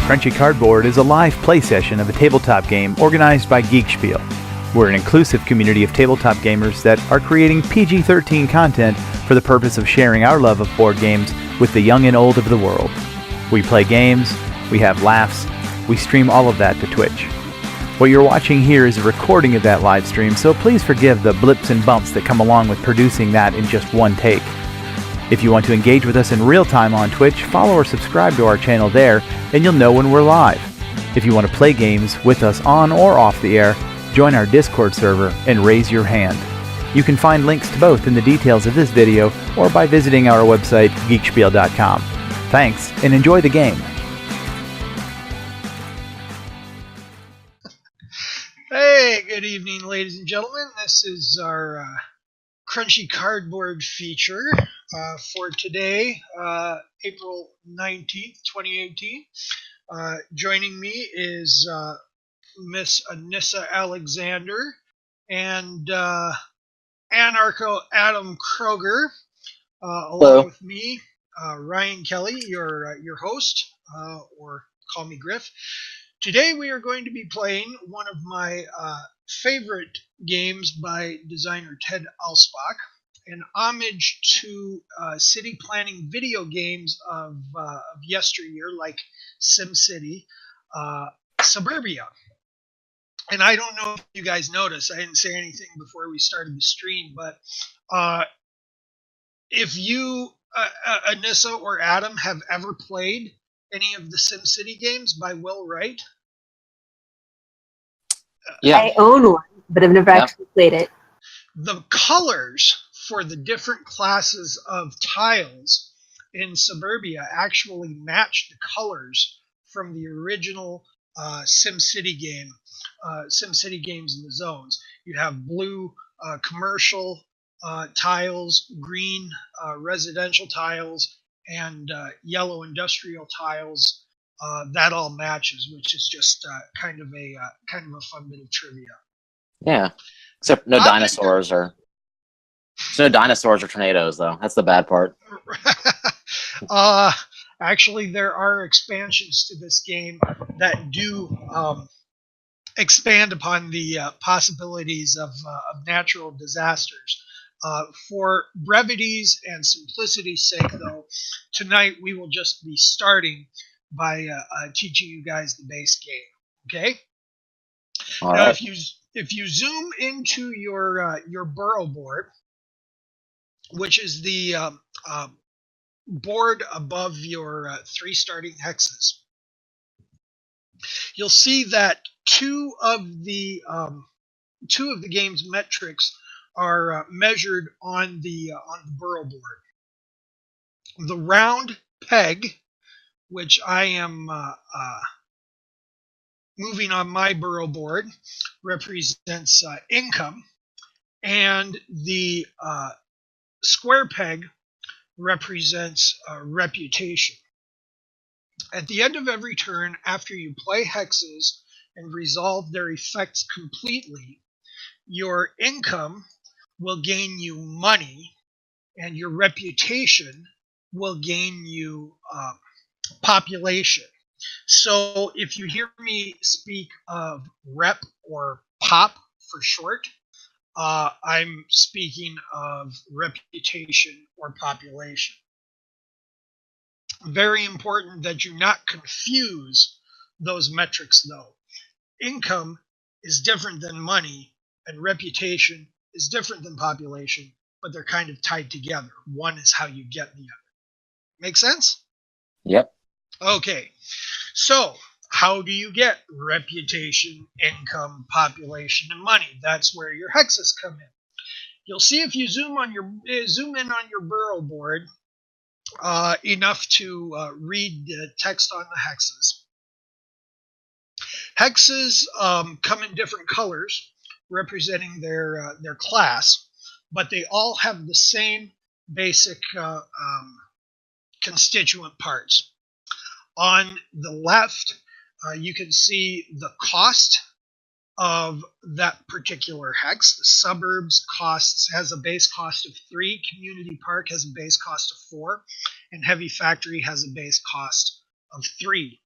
Crunchy Cardboard is a live play session of a tabletop game organized by Geek Spiel. We're an inclusive community of tabletop gamers that are creating PG-13 content for the purpose of sharing our love of board games with the young and old of the world. We play games, we have laughs, we stream all of that to Twitch. What you're watching here is a recording of that live stream, so please forgive the blips and bumps that come along with producing that in just one take. If you want to engage with us in real time on Twitch, follow or subscribe to our channel there, and you'll know when we're live. If you want to play games with us on or off the air, join our Discord server and raise your hand. You can find links to both in the details of this video or by visiting our website, geekspiel.com. Thanks, and enjoy the game. Hey, good evening, ladies and gentlemen. This is our Crunchy Cardboard feature for today, April 19th, 2018. Joining me is Miss Anissa Alexander and Anarcho Adam Kroger, along with me, Ryan Kelly, your host, or call me Griff. Today we are going to be playing one of my favorite games by designer Ted Alspach, an homage to city planning video games of yesteryear, like SimCity, Suburbia. And I don't know if you guys noticed, I didn't say anything before we started the stream, but if you, Anissa or Adam, have ever played any of the SimCity games by Will Wright? Yeah. I own one, but I've never actually played it. The colors for the different classes of tiles in Suburbia actually match the colors from the original SimCity game, SimCity games in the zones. You have blue commercial tiles, green residential tiles, and yellow industrial tiles. That all matches, which is just kind of a fun bit of trivia. Yeah, except no dinosaurs or tornadoes, though. That's the bad part. Actually, there are expansions to this game that do expand upon the possibilities of natural disasters. For brevity's and simplicity's sake, though, tonight we will just be starting by teaching you guys the base game. Okay. All now, right. if you zoom into your burrow board, which is the board above your 3 starting hexes, you'll see that two of the game's metrics are measured on the burrow board. The round peg, which I am moving on my burrow board, represents income, and the square peg represents reputation. At the end of every turn, after you play hexes and resolve their effects completely, your income will gain you money, and your reputation will gain you population. So if you hear me speak of rep or pop for short, I'm speaking of reputation or population. Very important that you not confuse those metrics, though. Income is different than money, and reputation is different than population, but they're kind of tied together. One is how you get the other. Make sense? Yep. Okay, so how do you get reputation, income, population, and money? That's where your hexes come in. You'll see if you zoom in on your burrow board enough to read the text on the hexes. Hexes come in different colors, representing their class, but they all have the same basic constituent parts. On the left, you can see the cost of that particular hex. The suburbs has a base cost of 3, community park has a base cost of 4, and heavy factory has a base cost of 3.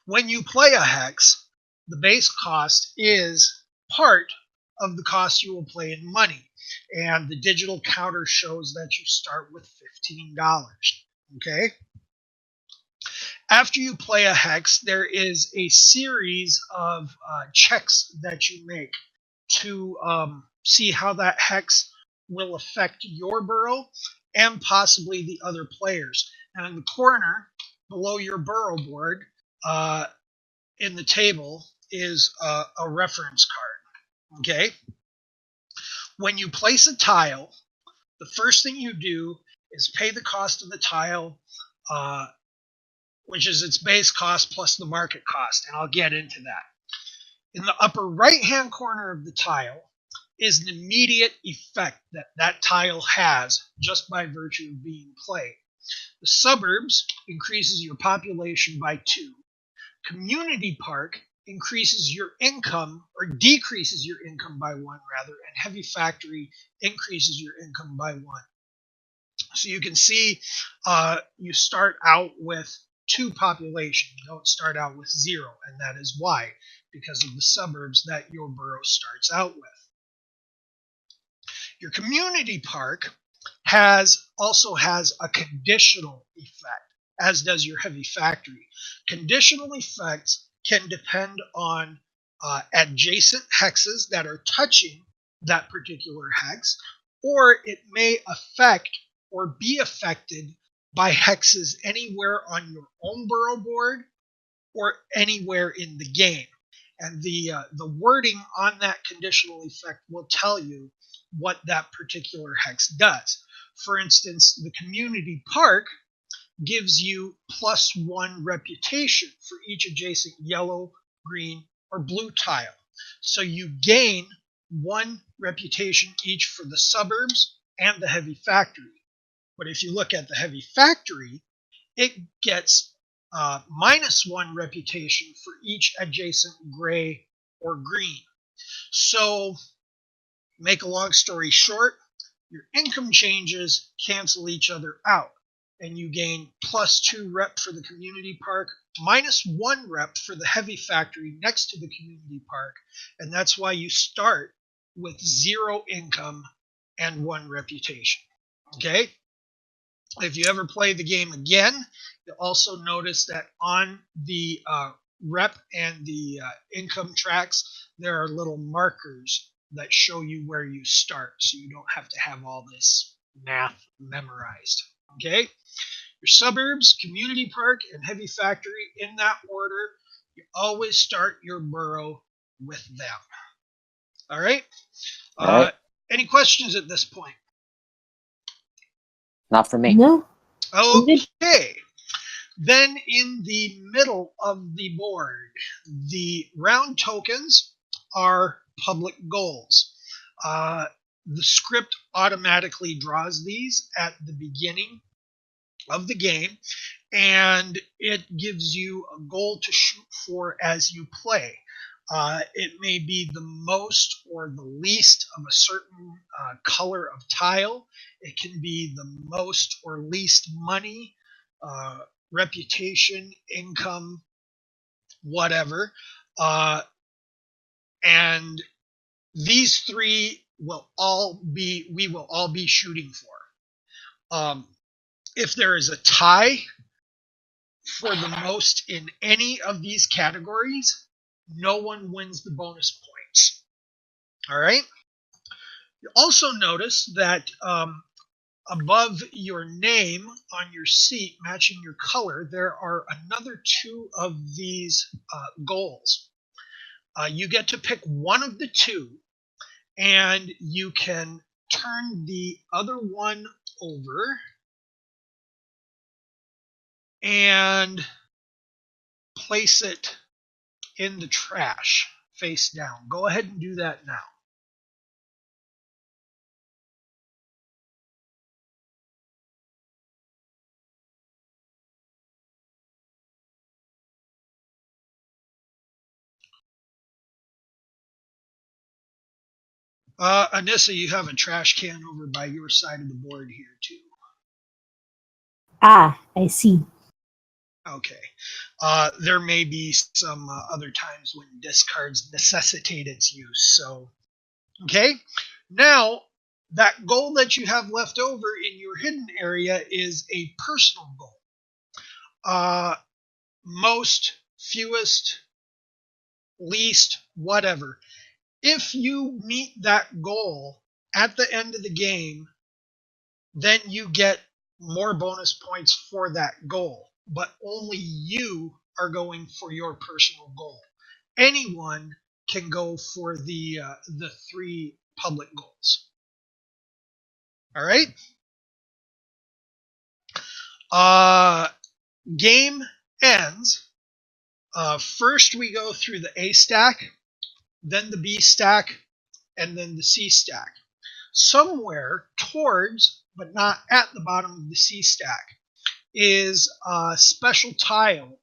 When you play a hex, the base cost is part of the cost you will play in money. And the digital counter shows that you start with $15. Okay? After you play a hex, there is a series of checks that you make to see how that hex will affect your burrow and possibly the other players. Now, in the corner below your burrow board, in the table is a reference card. Okay? When you place a tile, the first thing you do is pay the cost of the tile, which is its base cost plus the market cost, and I'll get into that. In the upper right-hand corner of the tile is an immediate effect that that tile has just by virtue of being played. The suburbs increases your population by 2. Community park increases your income or decreases your income by 1 rather, and heavy factory increases your income by 1. So you can see you start out with 2 population. You don't start out with 0, and that is why, because of the suburbs that your borough starts out with. Your community park also has a conditional effect, as does your heavy factory. Conditional effects can depend on adjacent hexes that are touching that particular hex, or it may affect or be affected by hexes anywhere on your own borough board or anywhere in the game. And the wording on that conditional effect will tell you what that particular hex does. For instance, the community park gives you +1 reputation for each adjacent yellow, green, or blue tile. So you gain 1 reputation each for the suburbs and the heavy factory. But if you look at the heavy factory, it gets -1 reputation for each adjacent gray or green. So, make a long story short, your income changes cancel each other out, and you gain +2 rep for the community park, -1 rep for the heavy factory next to the community park, and that's why you start with 0 income and 1 reputation. Okay? If you ever play the game again, you'll also notice that on the rep and the income tracks, there are little markers that show you where you start, so you don't have to have all this math memorized. Okay? Your suburbs, community park, and heavy factory, in that order, you always start your borough with them. All right? All right. Any questions at this point? Not for me. No. Okay. Then in the middle of the board, the round tokens are public goals. The script automatically draws these at the beginning of the game, and it gives you a goal to shoot for as you play. It may be the most or the least of a certain color of tile. It can be the most or least money, reputation, income, whatever. And these 3 will we will all be shooting for. If there is a tie for the most in any of these categories, no one wins the bonus points. All right? You also notice that above your name on your seat, matching your color, there are another 2 of these goals. You get to pick one of the 2, and you can turn the other one over and place it in the trash face down. Go ahead and do that now. Anissa, you have a trash can over by your side of the board here too. Ah, I see. Okay. There may be some other times when discards necessitate its use. So, okay. Now, that goal that you have left over in your hidden area is a personal goal. Most, fewest, least, whatever. If you meet that goal at the end of the game, then you get more bonus points for that goal. But only you are going for your personal goal. Anyone can go for the 3 public goals. All right. Game ends. First, we go through the A stack, then the B stack, and then the C stack. Somewhere towards, but not at the bottom of the C stack, is a special tile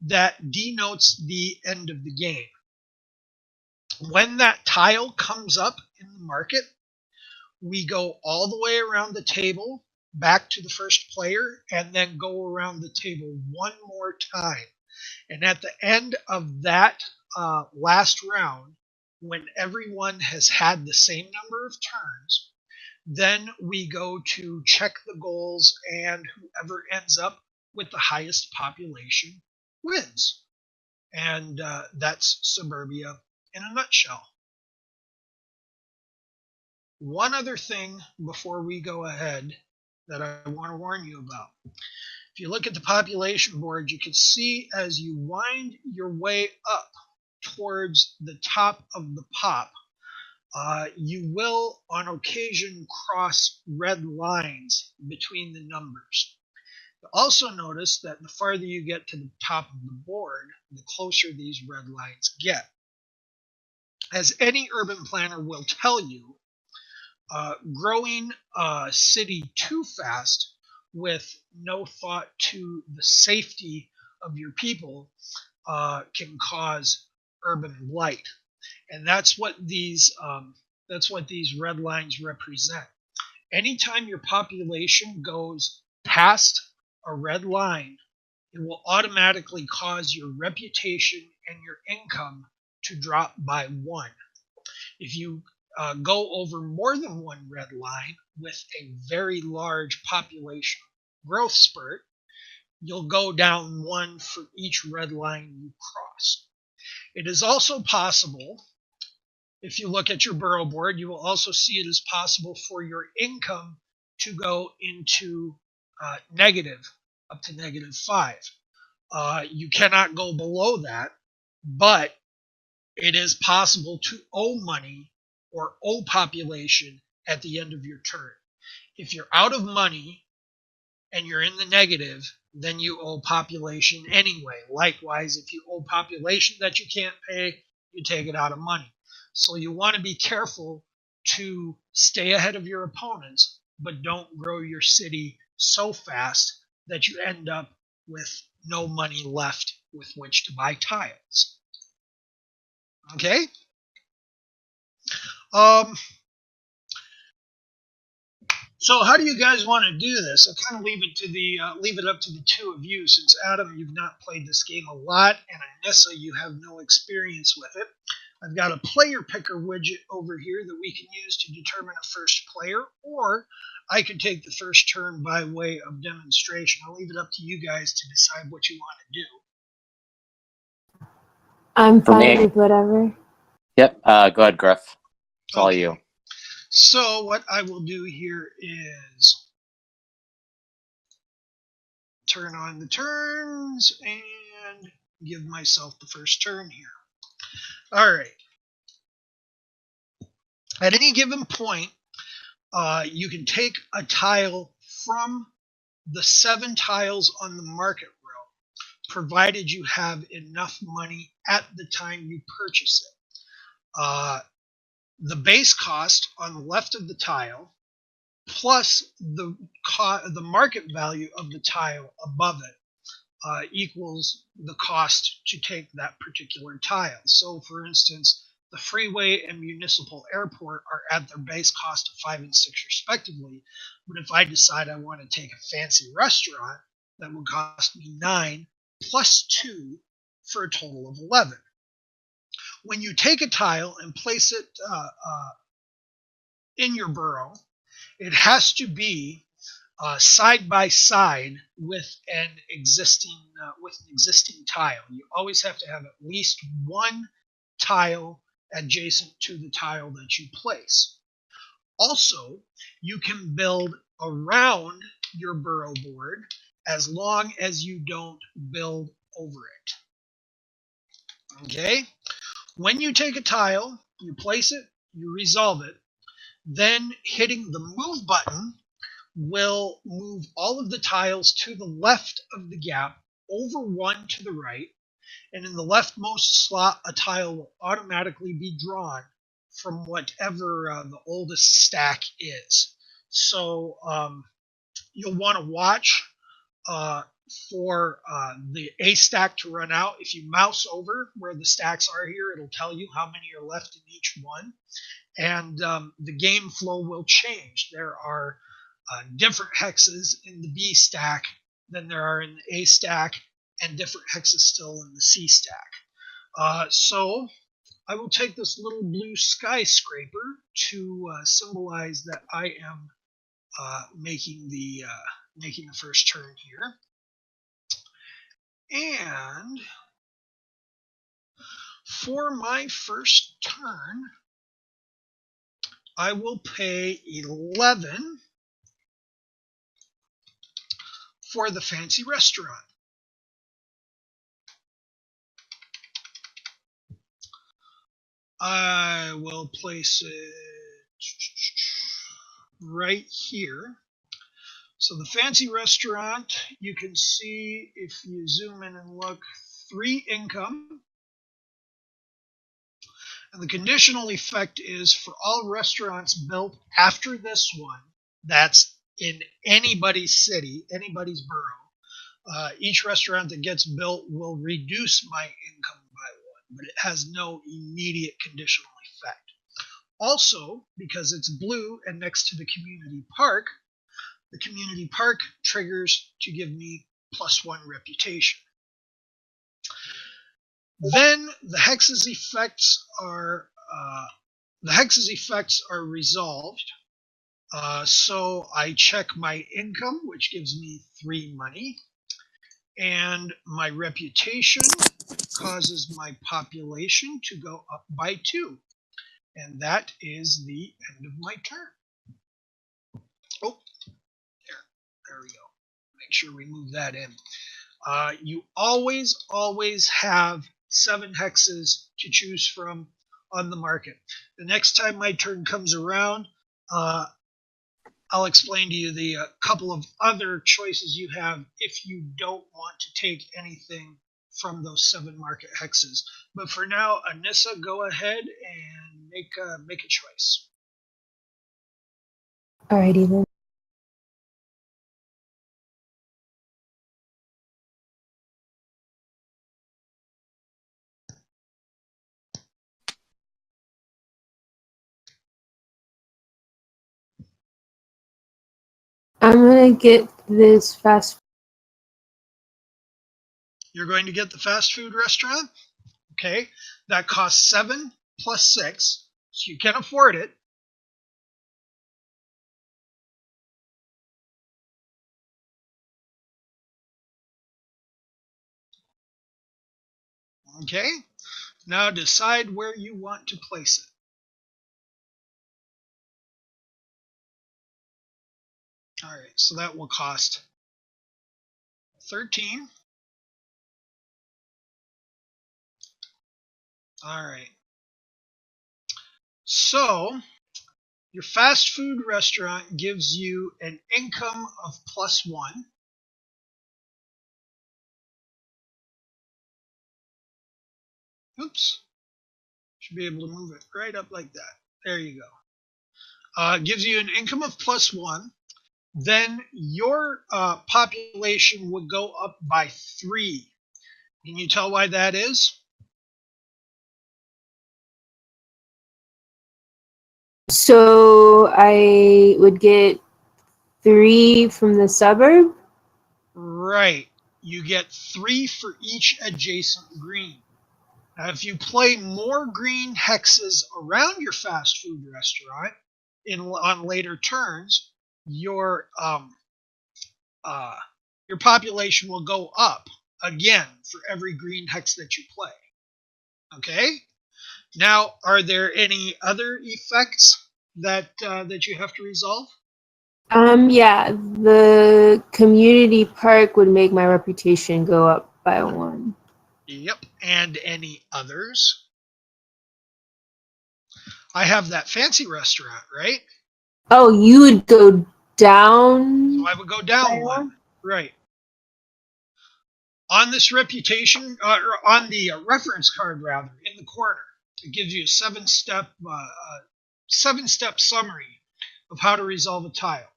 that denotes the end of the game. When that tile comes up in the market, we go all the way around the table back to the first player and then go around the table one more time. And at the end of that last round, when everyone has had the same number of turns, then we go to check the goals, and whoever ends up with the highest population wins. And that's Suburbia in a nutshell. One other thing before we go ahead that I want to warn you about. If you look at the population board, you can see as you wind your way up towards the top of the pop, you will on occasion cross red lines between the numbers. You'll also notice that the farther you get to the top of the board, the closer these red lines get. As any urban planner will tell you, growing a city too fast with no thought to the safety of your people can cause urban blight, and that's what these red lines represent. Anytime your population goes past a red line, it will automatically cause your reputation and your income to drop by 1. If you go over more than one red line with a very large population growth spurt, you'll go down 1 for each red line you cross. It is also possible, if you look at your borough board, you will also see it is possible for your income to go into negative, up to -5. You cannot go below that, but it is possible to owe money or owe population at the end of your turn. If you're out of money and you're in the negative, then you owe population anyway. Likewise, if you owe population that you can't pay, you take it out of money. So you want to be careful to stay ahead of your opponents, but don't grow your city so fast that you end up with no money left with which to buy tiles. Okay? So how do you guys want to do this? I'll kind of leave it up to the two of you, since Adam, you've not played this game a lot, and Anissa, you have no experience with it. I've got a player picker widget over here that we can use to determine a first player, or I could take the first turn by way of demonstration. I'll leave it up to you guys to decide what you want to do. I'm fine with whatever. Yep. Go ahead, Griff. It's all you. So what I will do here is turn on the turns and give myself the first turn here. All right. At any given point, you can take a tile from the 7 tiles on the market row, provided you have enough money at the time you purchase it. The base cost on the left of the tile plus the market value of the tile above it equals the cost to take that particular tile. So, for instance, the freeway and municipal airport are at their base cost of 5 and 6 respectively. But if I decide I want to take a fancy restaurant that would cost me 9, plus 2 for a total of 11. When you take a tile and place it in your burrow, it has to be side by side with an existing tile. You always have to have at least one tile adjacent to the tile that you place. Also, you can build around your burrow board as long as you don't build over it. Okay? When you take a tile, you place it, you resolve it, then hitting the move button will move all of the tiles to the left of the gap, over one to the right, and in the leftmost slot, a tile will automatically be drawn from whatever the oldest stack is. So you'll want to watch for the A stack to run out. If you mouse over where the stacks are here, it'll tell you how many are left in each one. And the game flow will change. There are different hexes in the B stack than there are in the A stack, and different hexes still in the C stack. So I will take this little blue skyscraper to symbolize that I am making the first turn here. And for my first turn, I will pay 11 for the fancy restaurant. I will place it right here. So the fancy restaurant, you can see if you zoom in and look, 3 income. And the conditional effect is for all restaurants built after this one, that's in anybody's city, anybody's borough, each restaurant that gets built will reduce my income by 1, but it has no immediate conditional effect. Also, because it's blue and next to the community park triggers to give me +1 reputation. Then the hex's effects are resolved. So I check my income, which gives me 3 money, and my reputation causes my population to go up by 2, and that is the end of my turn. Oh, there we go. Make sure we move that in. You always have 7 hexes to choose from on the market. The next time my turn comes around, I'll explain to you the couple of other choices you have if you don't want to take anything from those 7 market hexes. But for now, Anissa, go ahead and make a choice. Alrighty then. I'm gonna get this fast. You're going to get the fast food restaurant? Okay, that costs 7 plus 6, so you can afford it. Okay, now decide where you want to place it. All right, so that will cost 13. All right. So your fast food restaurant gives you an income of +1. Oops. Should be able to move it right up like that. There you go. Gives you an income of +1. Then your population would go up by 3. Can you tell why that is? So I would get 3 from the suburb. Right. you get 3 for each adjacent green. Now, if you play more green hexes around your fast food restaurant on later turns, your population will go up again for every green hex that you play. Okay? Now, are there any other effects that you have to resolve? Yeah, the community park would make my reputation go up by 1. Yep. And any others? I have that fancy restaurant, right? Oh, you would go down So I would go down by 1. 1? Right. On this reputation, or on the reference card, rather, in the corner, it gives you a 7-step summary of how to resolve a tile.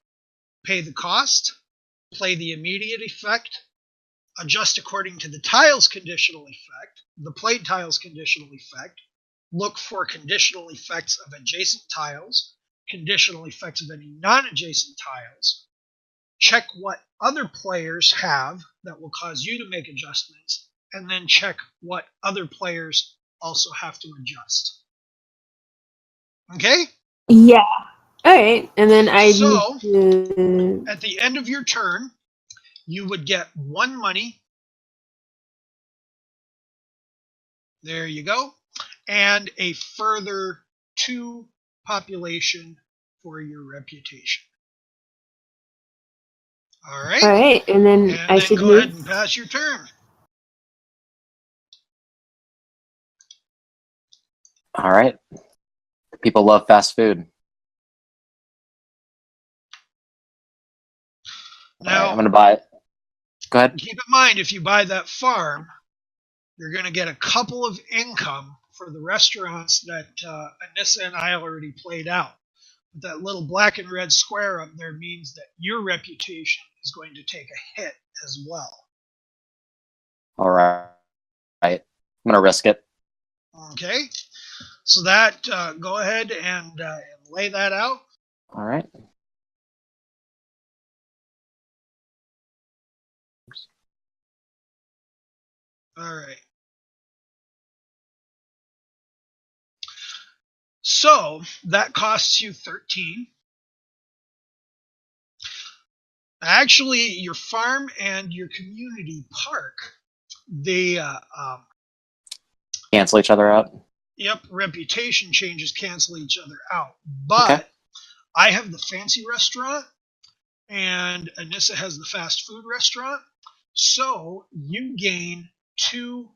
Pay the cost, play the immediate effect, adjust according to the tile's conditional effect, the played tile's conditional effect, look for conditional effects of adjacent tiles, conditional effects of any non-adjacent tiles, check what other players have that will cause you to make adjustments, and then check what other players also have to adjust. Okay? Yeah. All right, and then I So, need to... at the end of your turn, you would get 1 money. There you go. And a further 2 population for your reputation. All right? All right, and then And I then should go ahead move. and pass your turn. All right. People love fast food. All right, Now, I'm gonna buy it. Go ahead. keep in mind, if you buy that farm, you're going to get a couple of income for the restaurants that Anissa and I already played out. But that little black and red square up there means that your reputation is going to take a hit as well. All right. I'm gonna risk it. Okay? So that, go ahead and lay that out. All right. All right. So that costs you 13. Actually, your farm and your community park, they, Cancel each other out. yep, reputation changes cancel each other out. But Okay. I have the fancy restaurant, and Anissa has the fast food restaurant. So you gain 2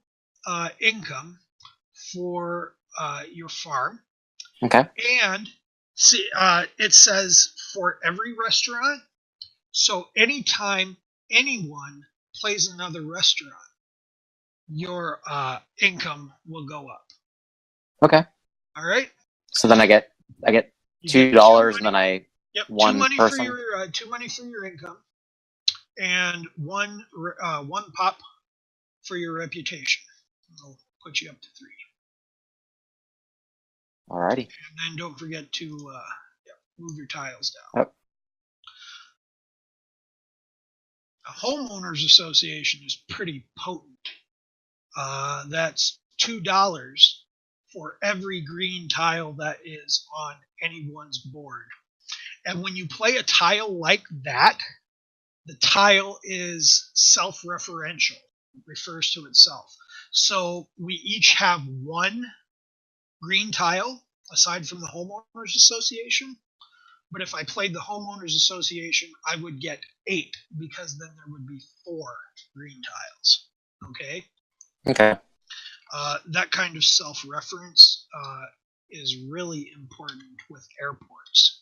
income for your farm. Okay. And see, it says for every restaurant. So anytime anyone plays another restaurant, your income will go up. Okay. All right. So then I get You get $2, 2 and then I Yep, one 2 money person. for your 2 money for your income, and 1 pop for your reputation. I'll put you up to 3. Alrighty. And then don't forget to move your tiles down. Yep. A homeowners association is pretty potent. That's $2 for every green tile that is on anyone's board. And when you play a tile like that, the tile is self-referential. It refers to itself. So we each have 1 green tile aside from the homeowners association. But if I played the homeowners association, I would get 8 because then there would be 4 green tiles. Okay? Okay. That kind of self-reference is really important with airports.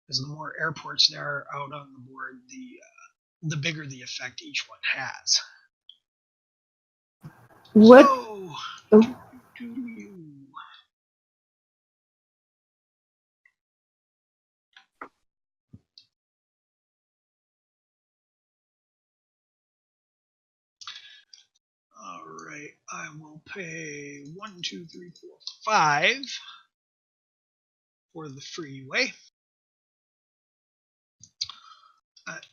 Because the more airports there are out on the board, the bigger the effect each one has. What? So, Oh. All right, I will pay 1, 2, 3, 4, 5 for the freeway.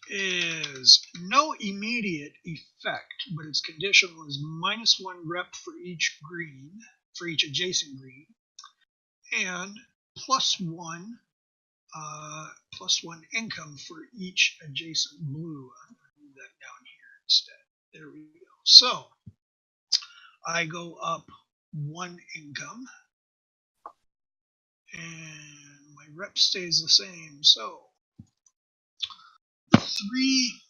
is no immediate effect, but its conditional is -1 rep for each green, for each adjacent green, and +1 +1 income for each adjacent blue. I'm going to move that down here instead. There we go. So I go up 1 income, and my rep stays the same. So 3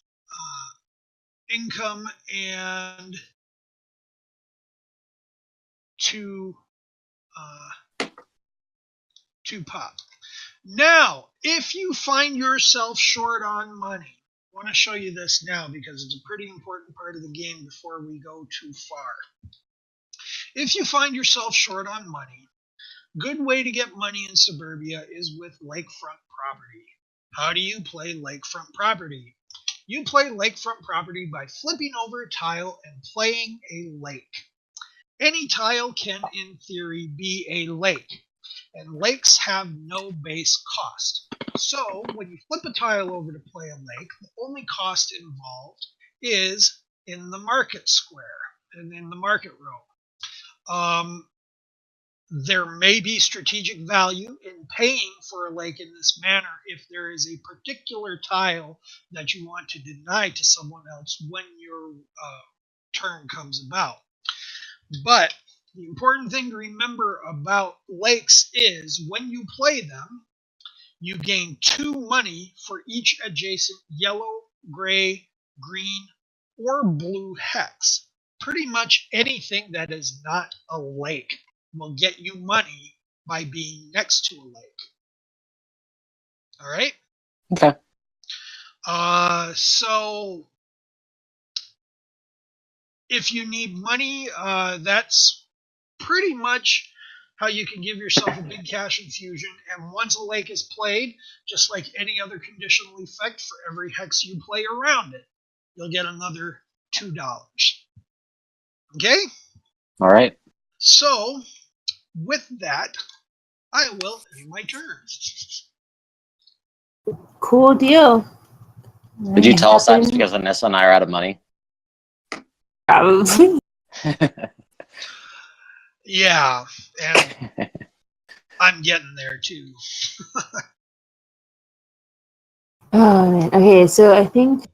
income and 2 pop. Now, if you find yourself short on money, I want to show you this now because it's a pretty important part of the game before we go too far. If you find yourself short on money, good way to get money in Suburbia is with lakefront property. How do you play lakefront property? You play lakefront property by flipping over a tile and playing a lake. Any tile can, in theory, be a lake, and lakes have no base cost. So, when you flip a tile over to play a lake, the only cost involved is in the market square and in the market row. There may be strategic value in paying for a lake in this manner if there is a particular tile that you want to deny to someone else when your turn comes about. But the important thing to remember about lakes is when you play them, you gain 2 money for each adjacent yellow, gray, green, or blue hex. Pretty much anything that is not a lake will get you money by being next to a lake. All right? Okay. So if you need money, that's pretty much how you can give yourself a big cash infusion. And once a lake is played, just like any other conditional effect, for every hex you play around it, you'll get another $2. Okay? All right. So, with that, I will end my turn. Cool deal. Did you tell us that just Nothing- because Anissa and I are out of money? Probably. Yeah, and I'm getting there too. Oh man. Okay, so I think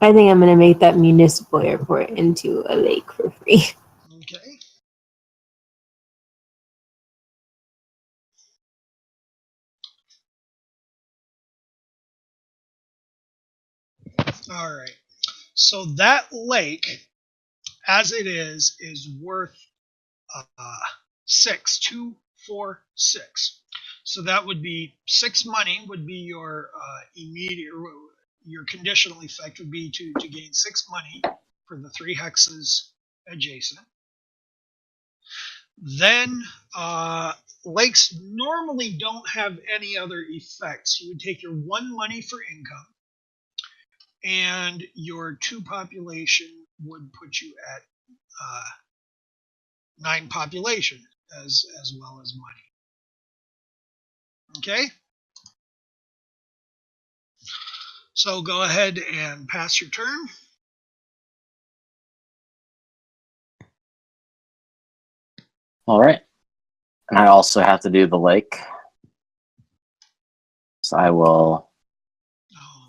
I'm gonna make that municipal airport into a lake for free. Okay. All right. So that lake, as it is worth 6, 2, 4, 6. So that would be 6 money would be your immediate, your conditional effect would be to gain 6 money for the 3 hexes adjacent. Then lakes normally don't have any other effects. You would take your 1 money for income, and your 2 population would put you at 9 population as well as money. Okay? So go ahead and pass your turn. All right. And I also have to do the lake. So I will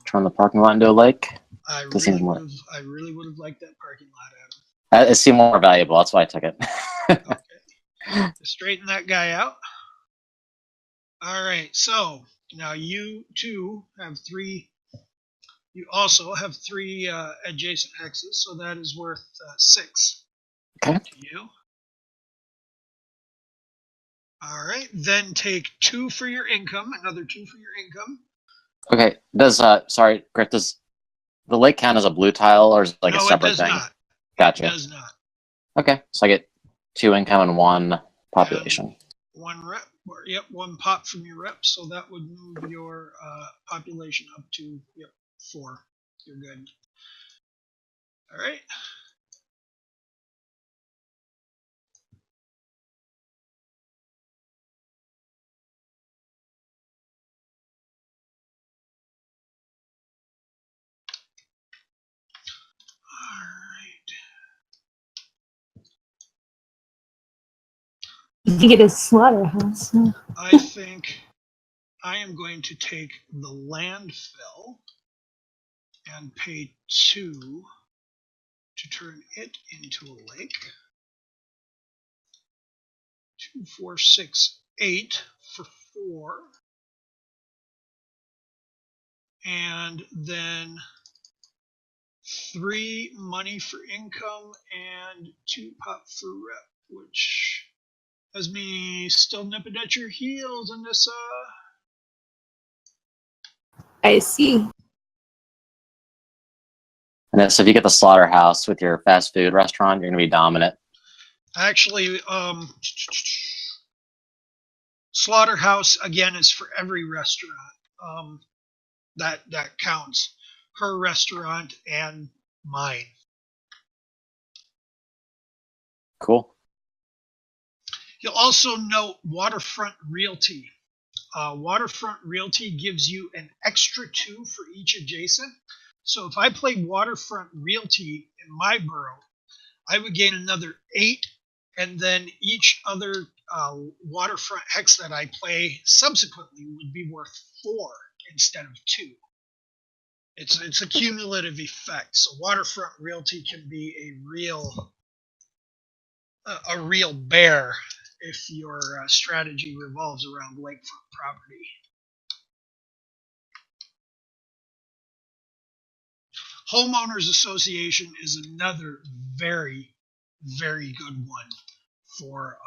turn the parking lot into a lake. I Does seem more- really would have liked that parking lot, Adam. It seemed more valuable. That's why I took it. Okay. Straighten that guy out. All right. So now you two have 3. You also have 3 adjacent hexes, so that is worth 6 Okay. to you. All right. Then take 2 for your income. Another 2 for your income. Okay. Does sorry, Griff, does the lake count as a blue tile or is it like No, a separate it does thing? not. Gotcha. It does not. Okay. So I get 2 income and 1 population. 1 rep, or 1 pop from your rep, so that would move your population up to 4. You're good. All right. You can get a slaughterhouse. I think I am going to take the landfill and pay 2 to turn it into a lake. 2, 4, 6, 8 for 4. And then 3 money for income and 2 pop for rep, which has me still nipping at your heels, Anissa. I see. And so if you get the slaughterhouse with your fast food restaurant, you're going to be dominant. Actually, slaughterhouse again is for every restaurant. That counts. Her restaurant and mine. Cool. You'll also note Waterfront Realty. Waterfront Realty gives you an extra 2 for each adjacent. So if I played Waterfront Realty in my borough, I would gain another 8, and then each other waterfront hex that I play subsequently would be worth 4 instead of 2. It's a cumulative effect. So Waterfront Realty can be a real bear if your strategy revolves around lakefront property. Homeowners Association is another very, very good one for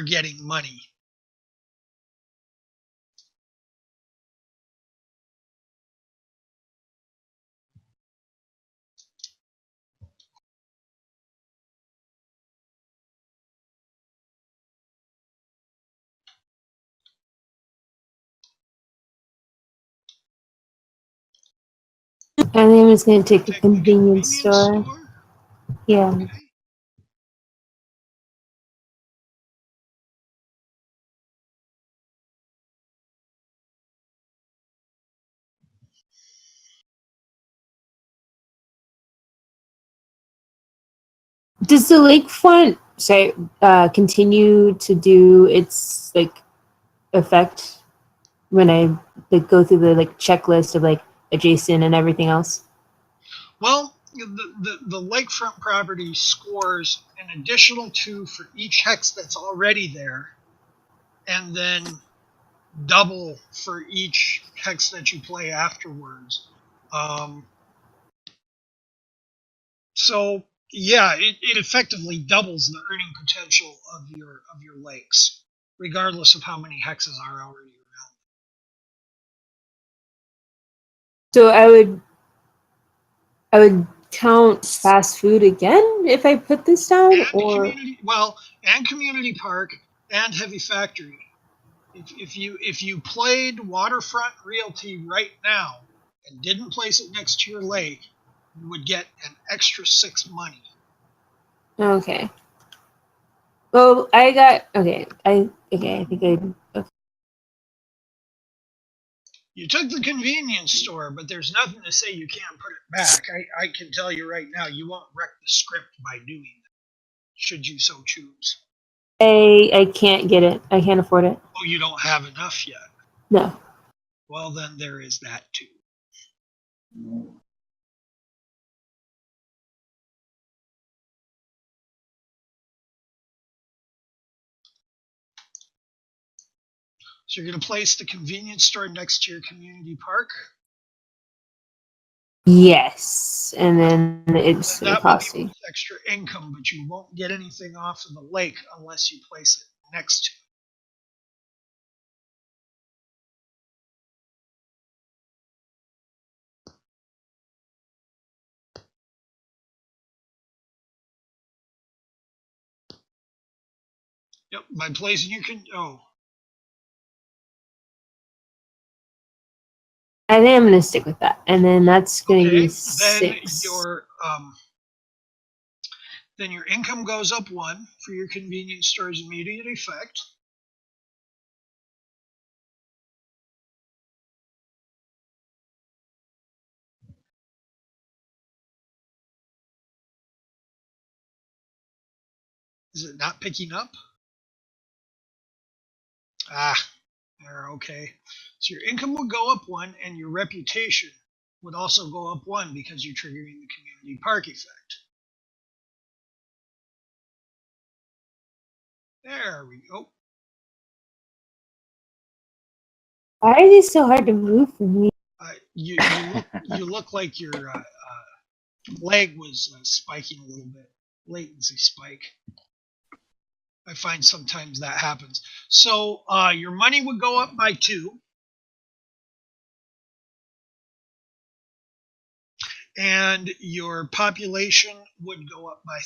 getting money. I think I'm just going to take the Take the convenience store. Yeah. Okay. Does the lakefront continue to do its like effect when I like go through the like checklist of like adjacent and everything else? Well, the lakefront property scores an additional 2 for each hex that's already there, and then double for each hex that you play afterwards. So yeah, it effectively doubles the earning potential of your lakes, regardless of how many hexes are already around. So I would count fast food again if I put this down, And or community park and heavy factory. If you played Waterfront Realty right now and didn't place it next to your lake, you would get an extra 6 money. okay. Well, I got okay. I think I okay. You took the convenience store, but there's nothing to say you can't put it back. I can tell you right now, you won't wreck the script by doing that, should you so choose. I can't get it. I can't afford it. Oh, you don't have enough yet. No. Well, then there is that too. So you're going to place the convenience store next to your community park. Yes, and then it's And gonna that will cost be you. worth extra income, but you won't get anything off of the lake unless you place it next to it. Yep, by placing your I think I'm gonna stick with that, and then that's gonna be okay. Then 6. your income goes up 1 for your convenience store's immediate effect. Is it not picking up? Ah, there, okay. So your income would go up 1, and your reputation would also go up 1 because you're triggering the community park effect. There we go. Why are these so hard to move for me? You look like your leg was spiking a little bit. Latency spike. I find sometimes that happens. So your money would go up by 2. And your population would go up by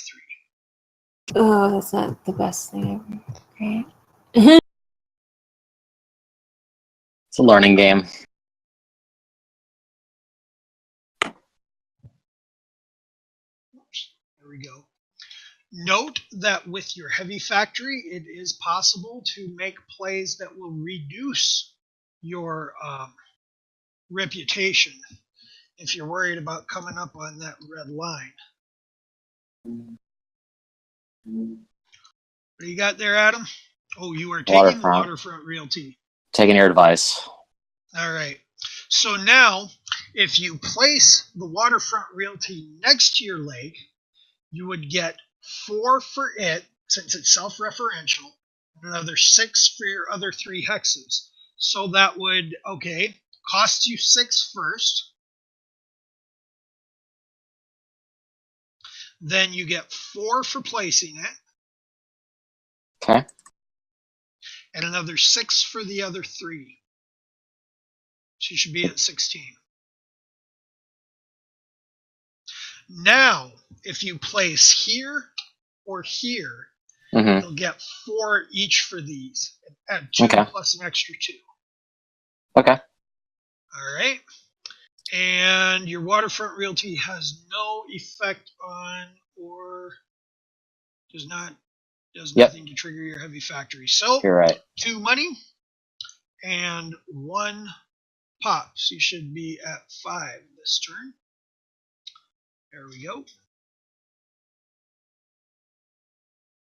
3. Oh, that's not the best thing ever. Great. It's a learning game. Oops, there we go. Note that with your heavy factory, it is possible to make plays that will reduce your reputation if you're worried about coming up on that red line. What do you got there, Adam? Oh, you are taking the Waterfront Realty. Taking your advice. All right. So now, if you place the Waterfront Realty next to your lake, you would get 4 for it, since it's self-referential, and another 6 for your other 3 hexes. So that would, okay, cost you 6 first. Then you get 4 for placing it. Okay. And another 6 for the other 3. So you should be at 16. Now, if you place here or here, you'll get 4 each for these. Add 2 plus an extra 2. Okay. All right. And your Waterfront Realty has no effect on or does nothing to trigger your heavy factory. So you're right. 2 money and 1 pop. So you should be at 5 this turn. There we go.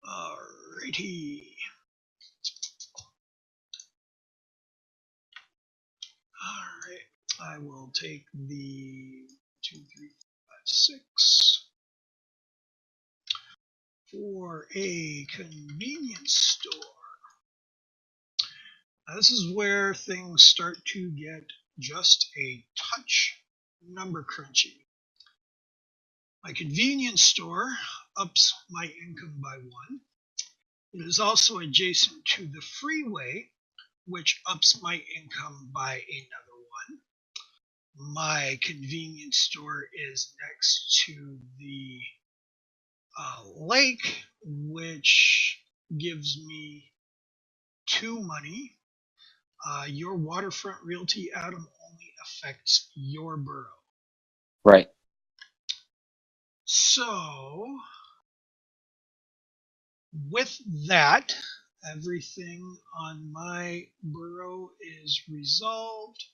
Alrighty. Alright. I will take the 2, 3, 4, 5, 6 for a convenience store. Now, this is where things start to get just a touch number crunchy. My convenience store ups my income by 1. It is also adjacent to the freeway, which ups my income by another 1. My convenience store is next to the lake, which gives me 2 money. Your Waterfront Realty, Adam, only affects your borough. Right. So, with that, everything on my borough is resolved.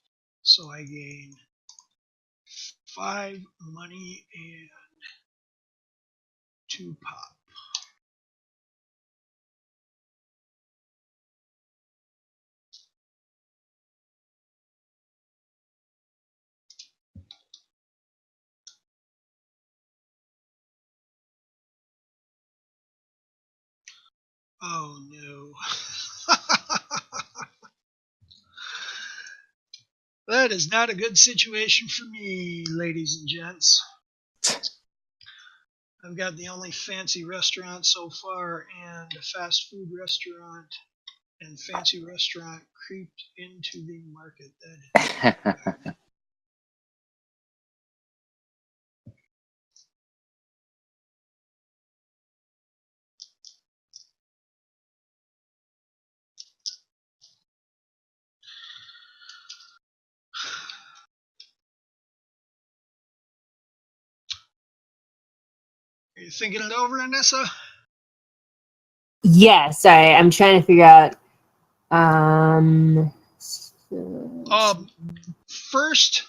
So I gain 5 money and 2 pop. Oh no. That is not a good situation for me, ladies and gents. I've got the only fancy restaurant so far and a fast food restaurant, and fancy restaurant creeped into the market. That is Are you thinking it over, Anessa? Yeah, sorry, I'm trying to figure out. First,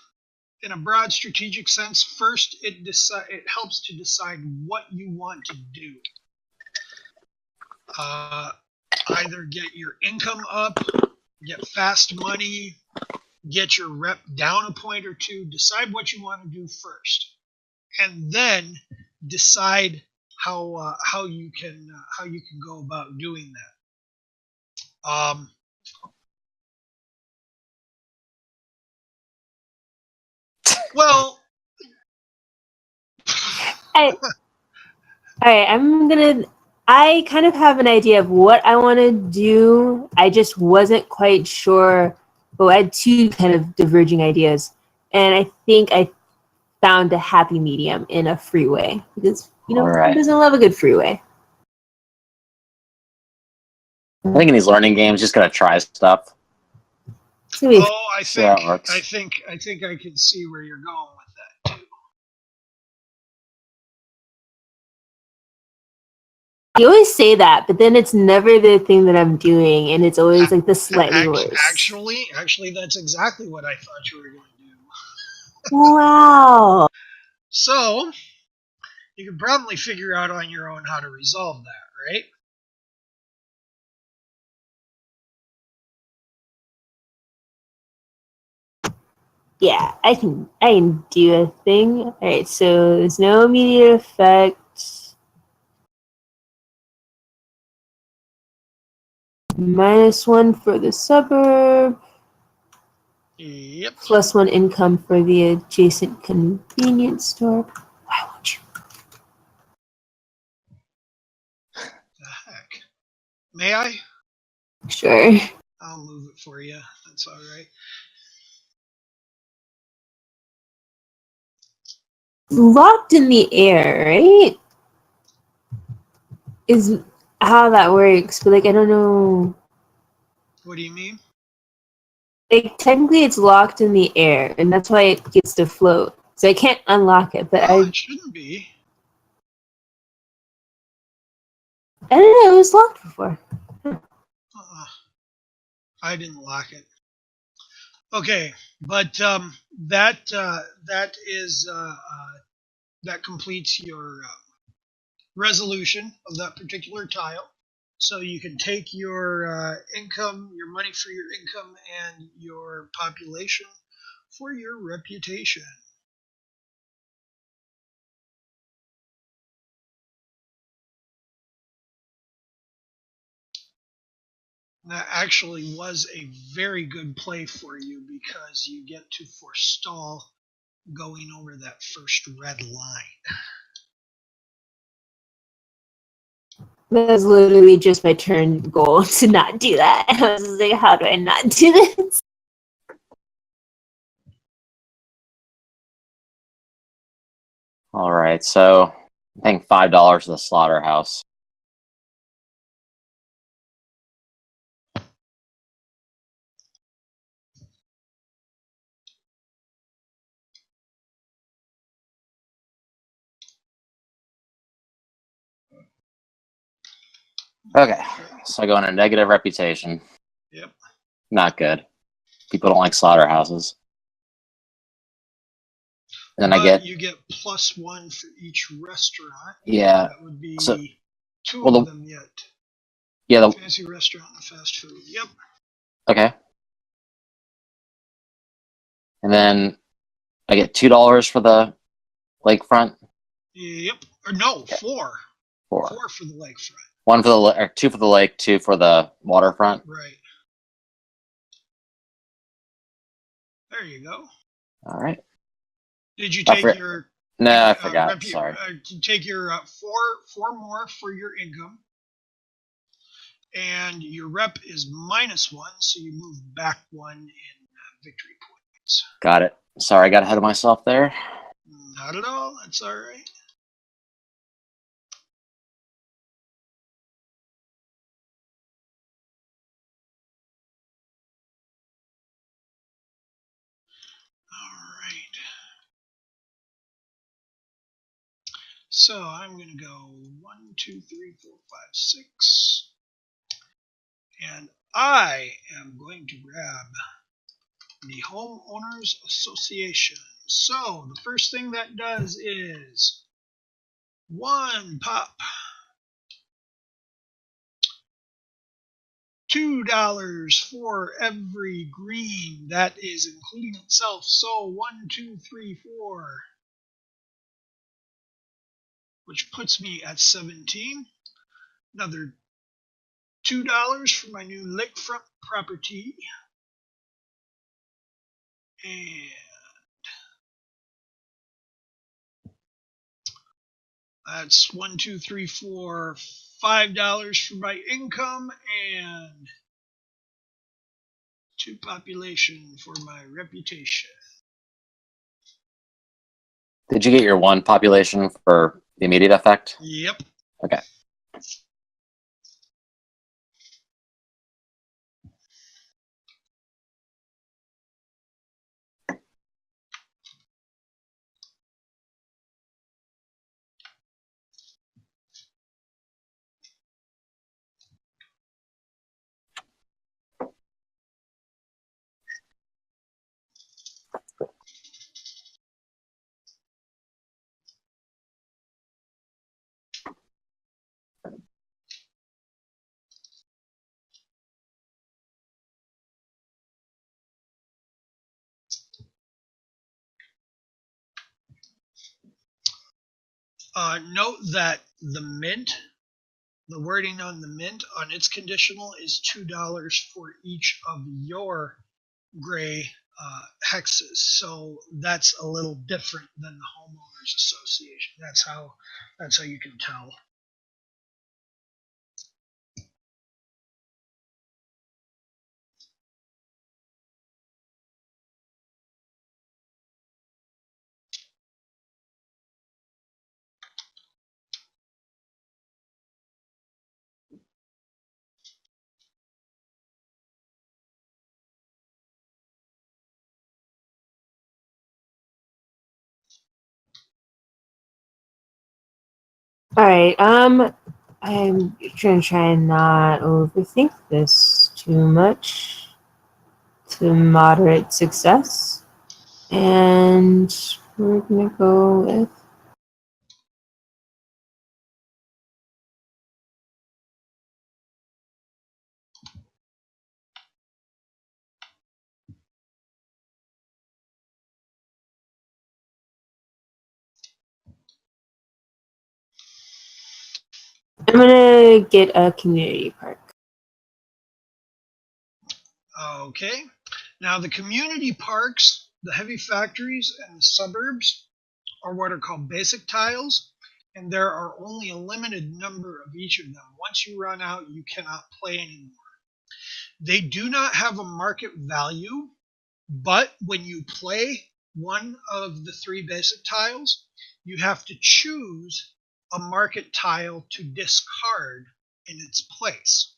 in a broad strategic sense, first it helps to decide what you want to do. Either get your income up, get fast money, get your rep down a point or two, decide what you want to do first, and then decide how you can go about doing that. Well, All right, I kind of have an idea of what I want to do. I just wasn't quite sure. But I had two kind of diverging ideas, and I think I found a happy medium in a freeway because All who right. doesn't love a good freeway? I think in these learning games, just gotta try stuff. I See how it works. think I can see where you're going with that too. You always say that, but then it's never the thing that I'm doing, and it's always like the slightly worse. Actually, that's exactly what I thought you were going to do. Wow. So, you can probably figure out on your own how to resolve that, right? Yeah, I can do a thing. All right, so there's no immediate effect. -1 for the suburb. Yep. +1 income for the adjacent convenience store. Why won't you? The heck. May I? Sure. I'll move it for you. That's all right. Locked in the air, right? Is how that works, but like I don't know. What do you mean? Like technically, it's locked in the air, and that's why it gets to float. So I can't unlock it. But It shouldn't be. I don't know. It was locked before. I didn't lock it. Okay, but that is that completes your resolution of that particular tile. So you can take your income, your money for your income, and your population for your reputation. That actually was a very good play for you because you get to forestall going over that first red line. That was literally just my turn goal to not do that. I was just like, how do I not do this? All right, so I'm paying $5 to the slaughterhouse. Okay, so I go on a negative reputation. Yep. Not good. People don't like slaughterhouses. And then You get +1 for each restaurant. Yeah. That would be So, two well, of them yet. Yeah. Fancy restaurant and fast food. Yep. Okay. And then I get $2 for the lakefront. Yep. Or no, Okay. 4. Four. 4 for the lakefront. 1 for the or 2 for the lake, 2 for the waterfront. Right. There you go. All right. Did you take your? No, I forgot. Sorry. Take your four more for your income, and your rep is -1, so you move back 1 in victory points. Got it. Sorry, I got ahead of myself there. Not at all. That's all right. All right. So I'm going to go 1, 2, 3, 4, 5, 6. And I am going to grab the Homeowners Association. So the first thing that does is 1 pop. $2 for every green. That is including itself. So 1, 2, 3, 4. Which puts me at 17. Another $2 for my new lakefront property. And that's 1, 2, 3, 4, $5 for my income and 2 population for my reputation. Did you get your 1 population for the immediate effect? Yep. Okay. Note that the wording on the mint on its conditional is $2 for each of your gray hexes. So that's a little different than the homeowners association. That's how you can tell. All right. I'm gonna try and not overthink this too much. To moderate success, and we're gonna go with. I'm gonna get a community park. Okay. Now the community parks, the heavy factories, and the suburbs are what are called basic tiles, and there are only a limited number of each of them. Once you run out, you cannot play anymore. They do not have a market value, but when you play one of the 3 basic tiles, you have to choose a market tile to discard in its place.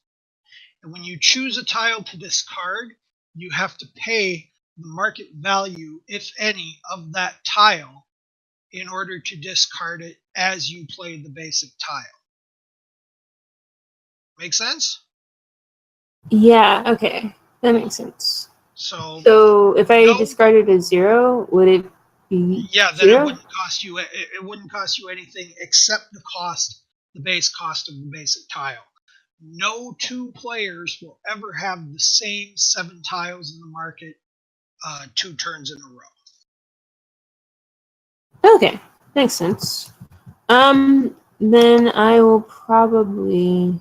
And when you choose a tile to discard, you have to pay the market value, if any, of that tile in order to discard it as you play the basic tile. Make sense? Yeah. Okay, that makes sense. So if I discarded a 0, would it be yeah, then 0? it wouldn't cost you. It wouldn't cost you anything except the base cost of the basic tile. No 2 players will ever have the same 7 tiles in the market 2 turns in a row. Okay, makes sense. Then I'll probably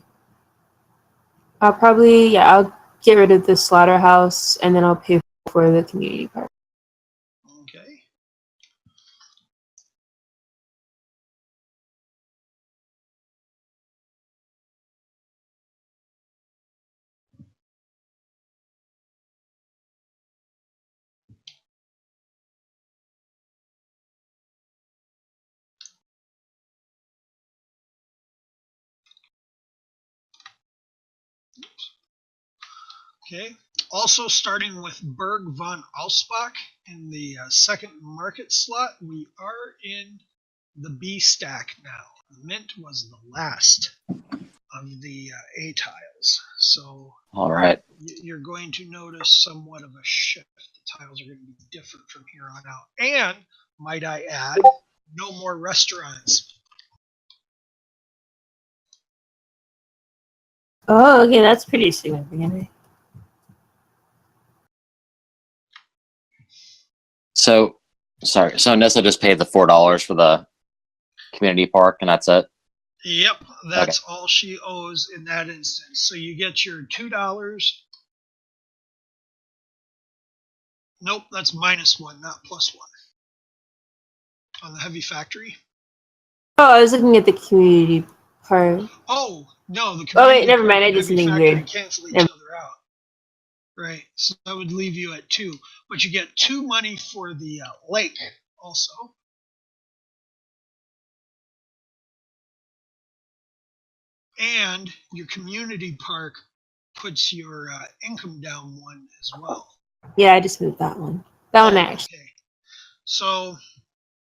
I'll get rid of the slaughterhouse, and then I'll pay for the community park. Okay. Okay. Also, starting with Berg von Alsbach in the second market slot, we are in the B stack now. Mint was the last of the A tiles. So, All right. you're going to notice somewhat of a shift. The tiles are going to be different from here on out. And, might I add, no more restaurants. Oh, okay, that's pretty significant. So, sorry. So Nessa just paid the $4 for the community park, and that's it. Yep, that's all she owes in that instance. So you get your $2. Nope, that's -1, not +1. On the heavy factory. Oh, I was looking at the community part. Oh, no, the Oh wait, community never park mind. I and did heavy something factory weird. cancel each other out. Right, so that would leave you at 2. But you get 2 money for the lake also. And your community park puts your income down 1 as well. Yeah, I just moved that one. That one actually. Okay. So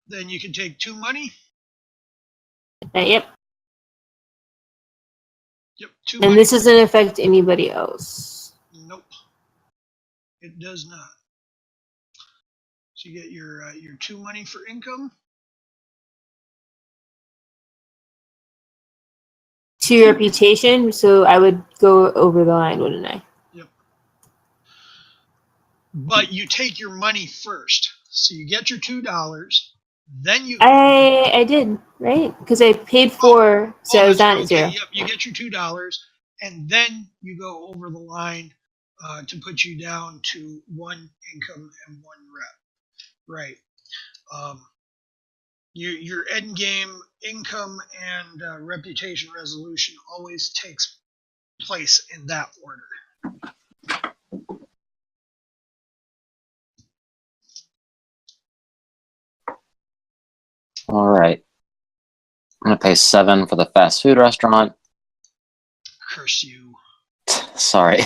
then you can take 2 money. Yep. Yep, 2 And money. this doesn't affect anybody else. Nope, it does not. So you get your 2 money for income. 2 reputation, so I would go over the line, wouldn't I? Yep. But you take your money first. So you get your $2. Then you. I did, right? Because I paid 4, so I was down right. at 0. Okay, yep, you get your $2, and then you go over the line to put you down to 1 income and 1 rep. Right. Your end game income and reputation resolution always takes place in that order. All right. I'm gonna pay 7 for the fast food restaurant. Curse you. Sorry.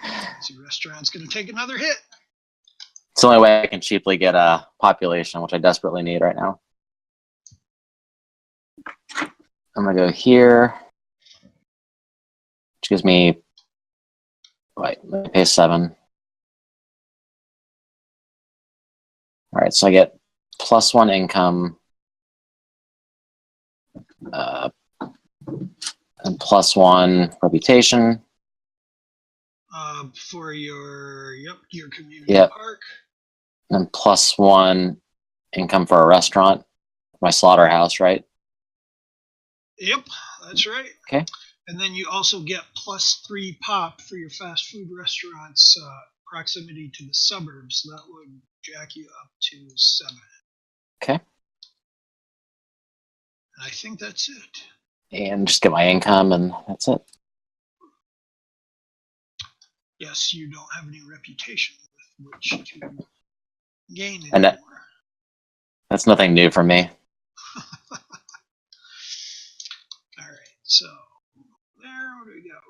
Fancy restaurant's going to take another hit. It's the only way I can cheaply get a population, which I desperately need right now. I'm gonna go here, which gives me. Wait, let me pay 7. All right, so I get +1 income, and +1 reputation. For your community Yep. park. And +1 income for a restaurant, my slaughterhouse, right? Yep, that's right. Okay. And then you also get +3 pop for your fast food restaurant's proximity to the suburbs. That would jack you up to 7. Okay. And I think that's it. And just get my income, and that's it. Yes, you don't have any reputation with which to gain anymore. And that's nothing new for me. All right, so there, what do we got?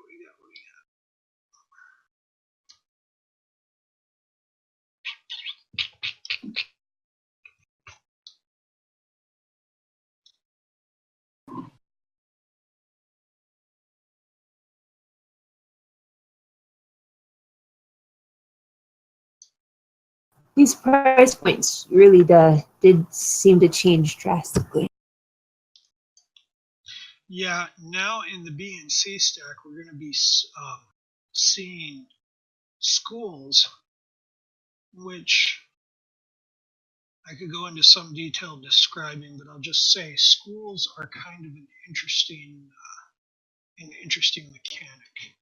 These price points really did seem to change drastically. Yeah, now in the B and C stack, we're going to be seeing schools, which I could go into some detail describing, but I'll just say schools are kind of an interesting mechanic.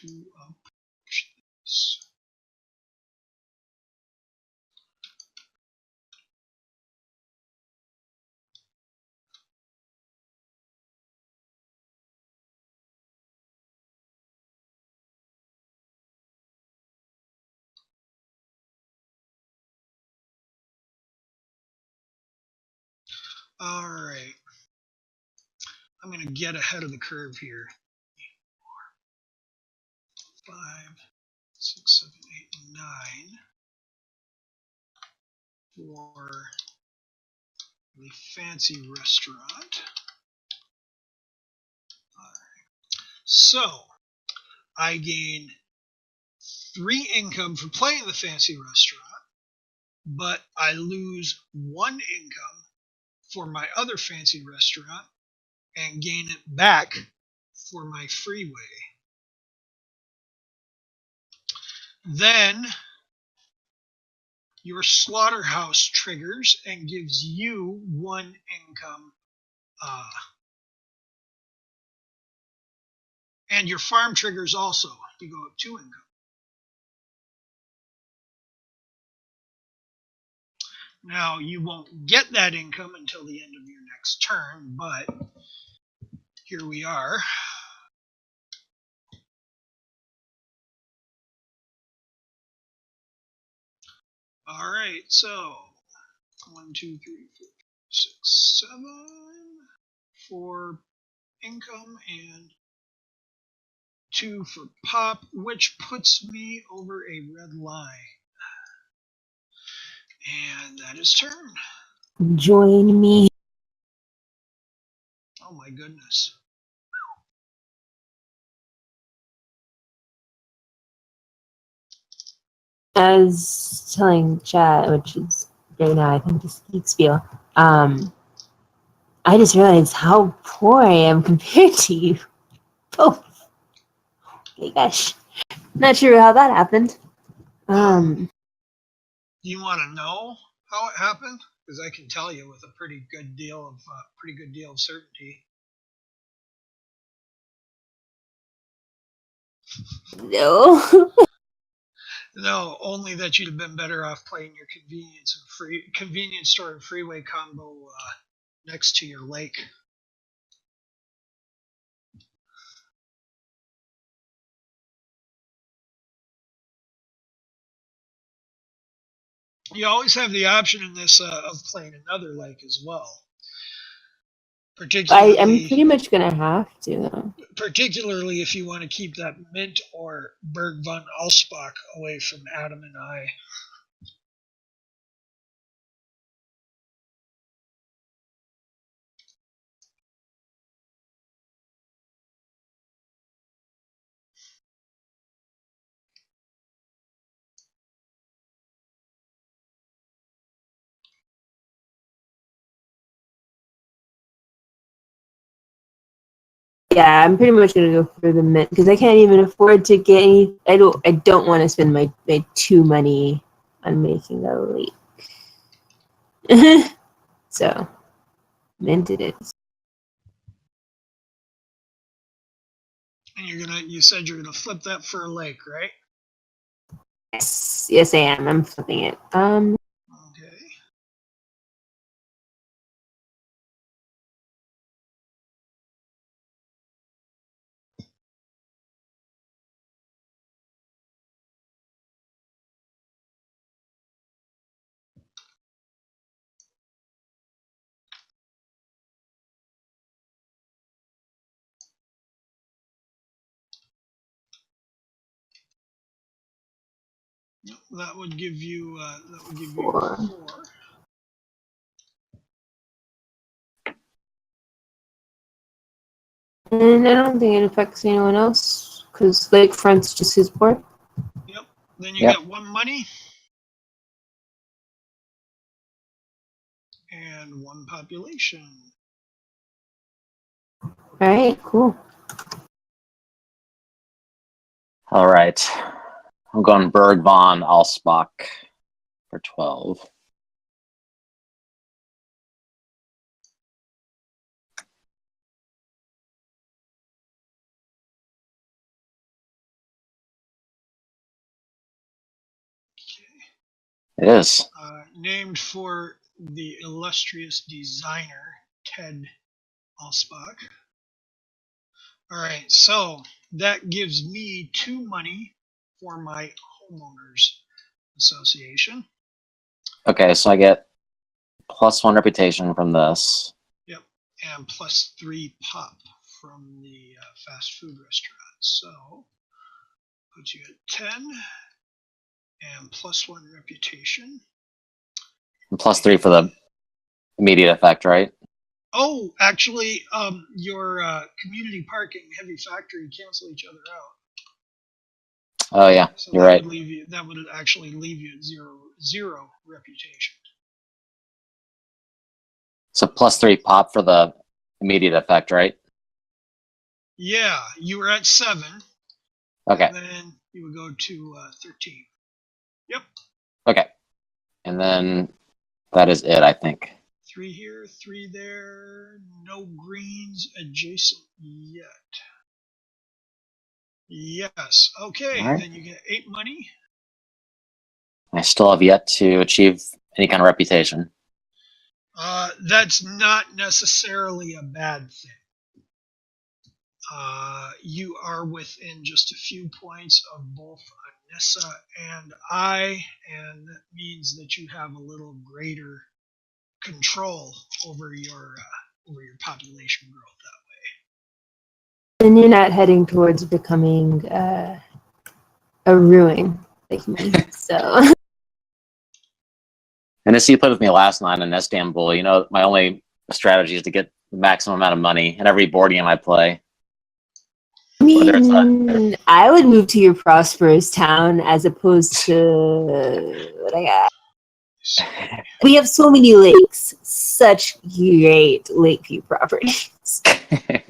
To push this. All right. I'm going to get ahead of the curve here. 5, 6, 7, 8, 9 for the fancy restaurant. All right. So I gain 3 income for playing the fancy restaurant, but I lose 1 income for my other fancy restaurant and gain it back for my freeway. Then your slaughterhouse triggers and gives you 1 income. And your farm triggers also. You go up 2 income. Now, you won't get that income until the end of your next turn, but here we are. All right, so 1, 2, 3, 4, 6, 7 for income and 2 for pop, which puts me over a red line. And that is turn. Join me. Oh my goodness. As telling chat, which is right now, I think just Geek Spiel. I just realized how poor I am compared to you both. Oh gosh, not sure how that happened. Do you want to know how it happened? Because I can tell you with a pretty good deal of certainty. No. No, only that you'd have been better off playing your convenience store and freeway combo next to your lake. You always have the option in this of playing another lake as well. I'm Particularly, pretty much gonna have to. particularly if you want to keep that Mint or Berg von Allsbach away from Adam and I. Yeah, I'm pretty much gonna go for the Mint because I can't even afford to get any. I don't want to spend my 2 money on making a lake. So, Mint it is. And you said you're gonna flip that for a lake, right? Yes, I am. I'm flipping it. Okay. That would give you 4. 4. And I don't think it affects anyone else because Lakefront's just his board. Yep. Then you Yep. get 1 money and 1 population. All right, cool. All right. I'm going Berg von Allsbach for 12. It is. Named for the illustrious designer Ted Alsbach. All right, so that gives me 2 money for my homeowners association. Okay, so I get +1 reputation from this. Yep, and +3 pop from the fast food restaurant. So put you at 10 and +1 reputation. And +3 for the immediate effect, right? Oh, actually, your community parking heavy factory cancel each other out. Oh yeah, So you're that right. would leave you. That would actually leave you at zero reputation. So +3 pop for the immediate effect, right? Yeah, you were at 7, Okay. and then you would go to 13. Yep. Okay. And then that is it, I think. 3 here, 3 there. No greens adjacent yet. Yes. Okay. All right. Then you get 8 money. I still have yet to achieve any kind of reputation. That's not necessarily a bad thing. You are within just a few points of both Anissa and I, and that means that you have a little greater control over your population growth And you're not heading towards becoming a ruin like me. So And as you played with me last night in Istanbul, you know, my only strategy is to get the maximum amount of money in every board game I play. I mean, I would move to your prosperous town as opposed to what I got. that way. We have so many lakes, such great lakeview properties. Alrighty.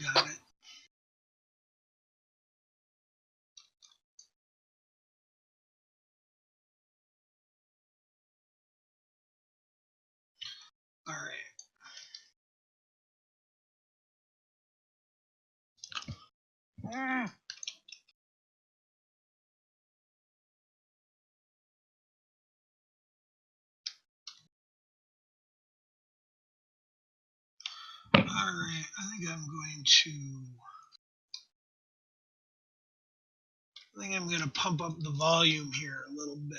Got it. All right. All right. I think I'm going to pump up the volume here a little bit.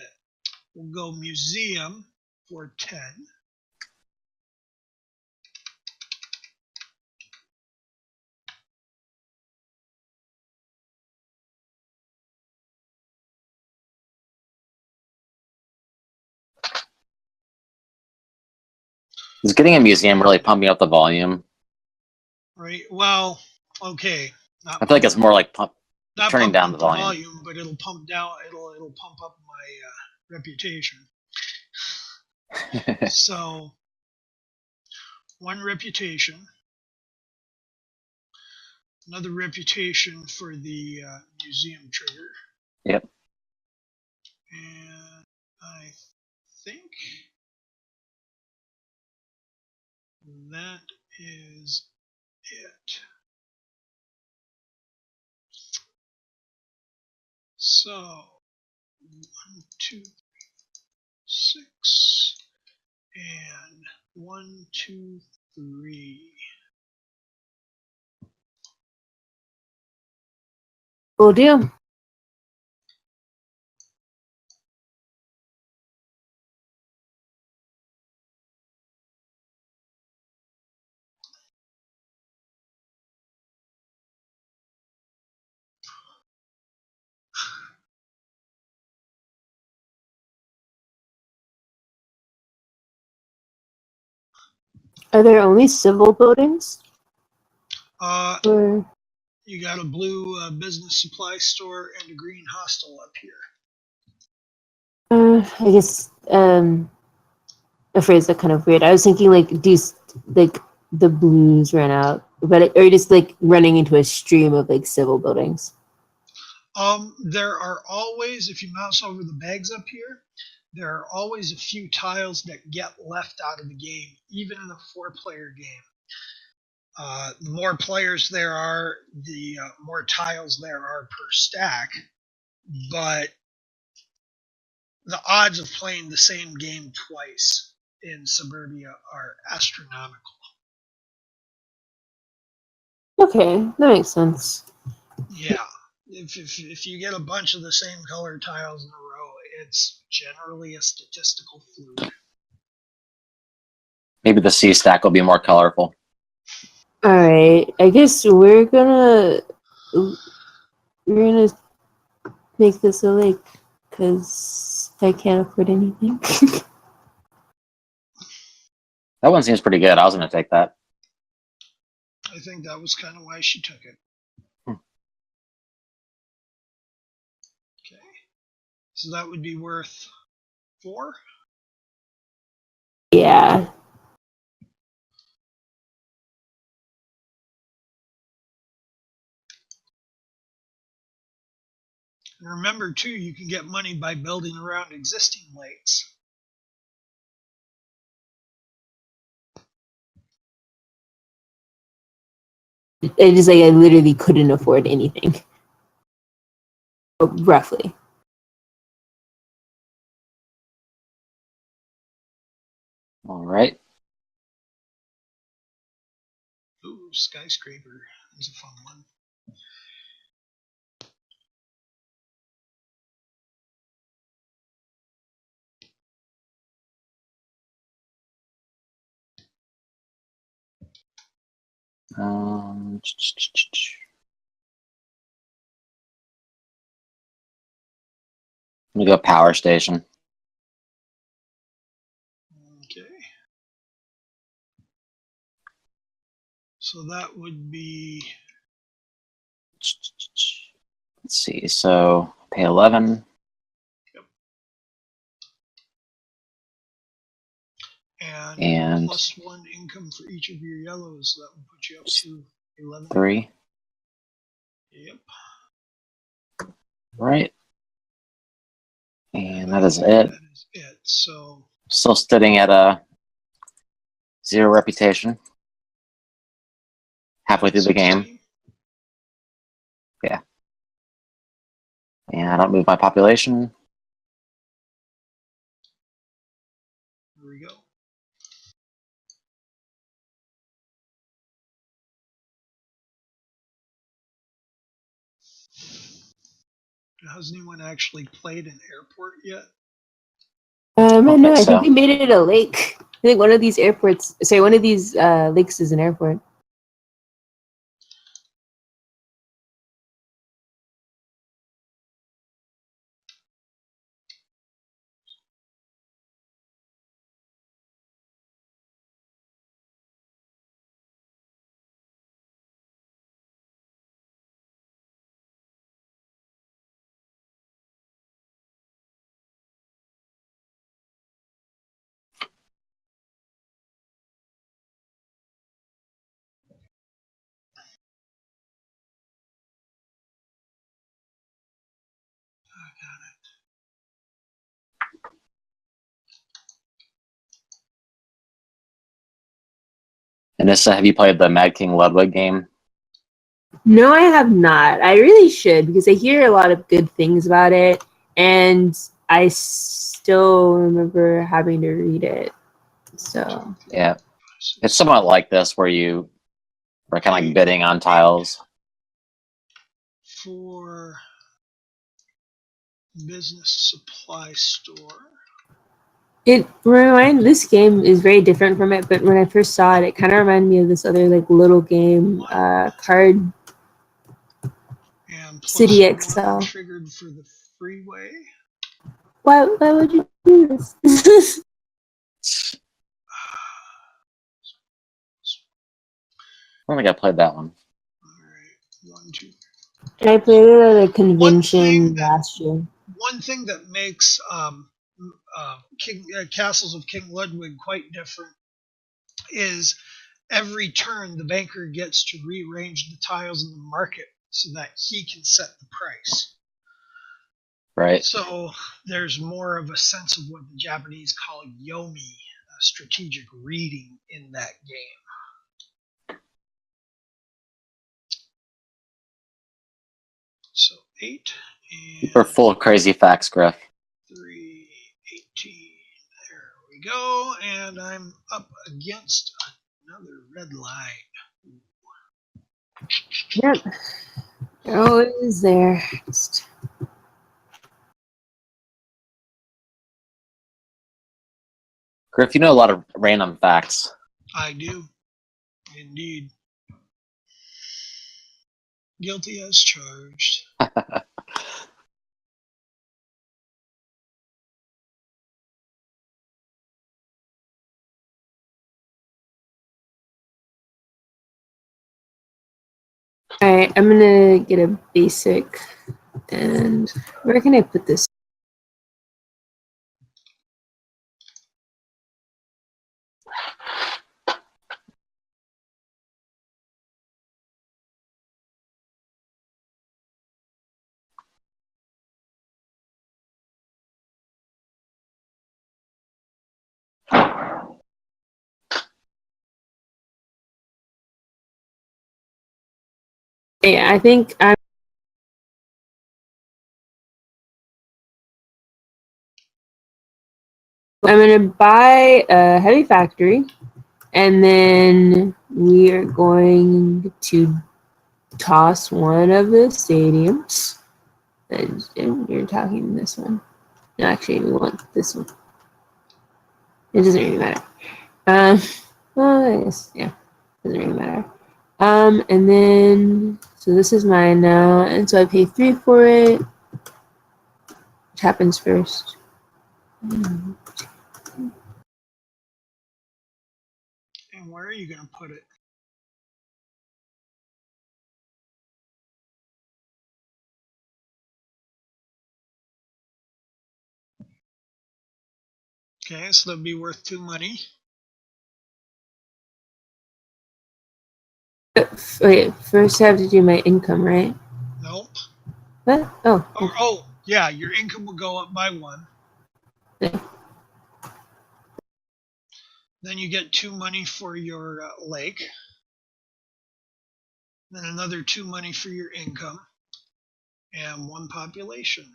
We'll go museum for 10. Is getting a museum really pumping up the volume? Right. Well, okay. I feel like it's more like not turning pump down up the volume. but it'll pump down. It'll pump up my reputation. So 1 reputation, another reputation for the museum trigger, Yep. and I think that is it. So 1, 2, 6, and 1, 2, 3. Will do. Are there only civil buildings? Or You got a blue business supply store and a green hostel up here. I guess a phrase that kind of weird. I was thinking like like the blues ran out, but or just like running into a stream of like civil buildings. There are always, if you mouse over the bags up here, there are always a few tiles that get left out of the game, even in a 4-player game. The more players there are, the more tiles there are per stack, but the odds of playing the same game twice in Suburbia are astronomical. Okay, that makes sense. Yeah. If you get a bunch of the same color tiles in a row, it's generally a statistical fluke. Maybe the sea stack will be more colorful. All right, I guess we're gonna make this a lake because I can't afford anything. That one seems pretty good. I was going to take that. I think that was kind of why she took it. Okay. So that would be worth 4? Yeah. And remember, too, you can get money by building around existing lakes. It is like I literally couldn't afford anything. Roughly. All right. Ooh, skyscraper is a fun one. I'm going to go power station. Okay. So that would be... Let's see. So pay 11. And plus 1 income for each of your yellows. So that would put you up to 11. 3. Yep. Right. And that is it. That is it. So Still sitting at a 0 reputation. Halfway through the game. Yeah. And I don't move my population. Here we go. Has anyone actually played an airport yet? I know. I so. think we made it a lake. I think one of these airports. Sorry, one of these lakes is an airport. Anissa, have you played the Mad King Ludwig game? No, I have not. I really should because I hear a lot of good things about it, and I still remember having to read it. So yeah, it's somewhat like this where you are kind of like bidding on tiles. For business supply store. This game is very different from it, but when I first saw it, it kind of reminded me of this other like little game, card. And City XL. Triggered for the freeway. Why would you do this? I don't think I played that one. All right, 1, 2. I played it at a convention last year. One thing that makes Castles of King Ludwig quite different is every turn the banker gets to rearrange the tiles in the market so that he can set the price. Right. So there's more of a sense of what the Japanese call yomi, strategic reading in that game. So 8 and We're full of crazy facts, Griff. 3, 18. There we go. And I'm up against another red line. Yep. Always there. Just... Griff, you know a lot of random facts. I do, indeed. Guilty as charged. Alright, I'm gonna get a basic, and where can I put this? Yeah, I think I'm gonna buy a heavy factory, and then we are going to toss one of the stadiums. And you're talking this one. No, actually, we want this one. It doesn't really matter. Well, I guess, yeah, doesn't really matter. And then, so this is mine now, and so I pay 3 for it. Which happens first? And where are you going to put it? Okay, so that'd be worth 2 money. Wait, first I have to do my income, right? Nope. What? Oh. Oh, yeah, your income will go up by 1. Okay. Then you get 2 money for your lake. Then another 2 money for your income. And 1 population.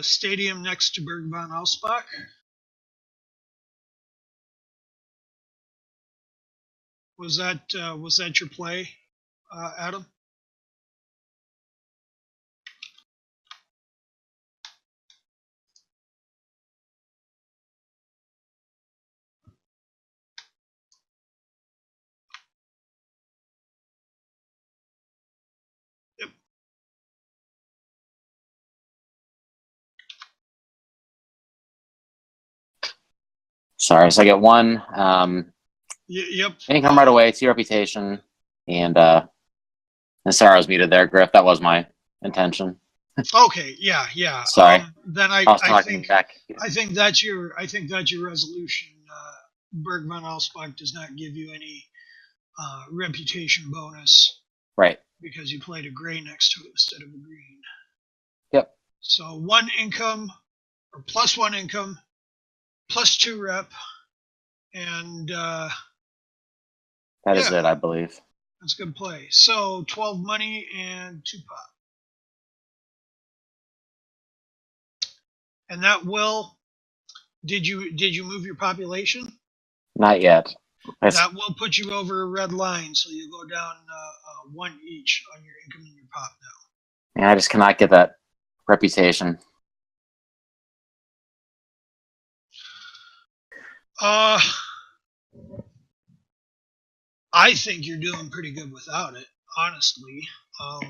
Stadium next to Bergmann Ausbach. Was that your play, Adam? Yep. Sorry, so I get 1 Yep. income right away, 2 reputation, and sorry I was muted there, Griff. That was my intention. Okay. Yeah. Sorry. Then I was talking back. I think that's your resolution. Bergmann Ausbach does not give you any reputation bonus Right. because you played a gray next to it instead of a green. Yep. So 1 income or plus 1 income, plus 2 rep, and that is it, I believe. That's a good play. So 12 money and 2 pop. And that will. Did you move your population? Not yet. That will put you over a red line, so you go down 1 each on your income and your pop now. Yeah, I just cannot get that reputation. I think you're doing pretty good without it, honestly. All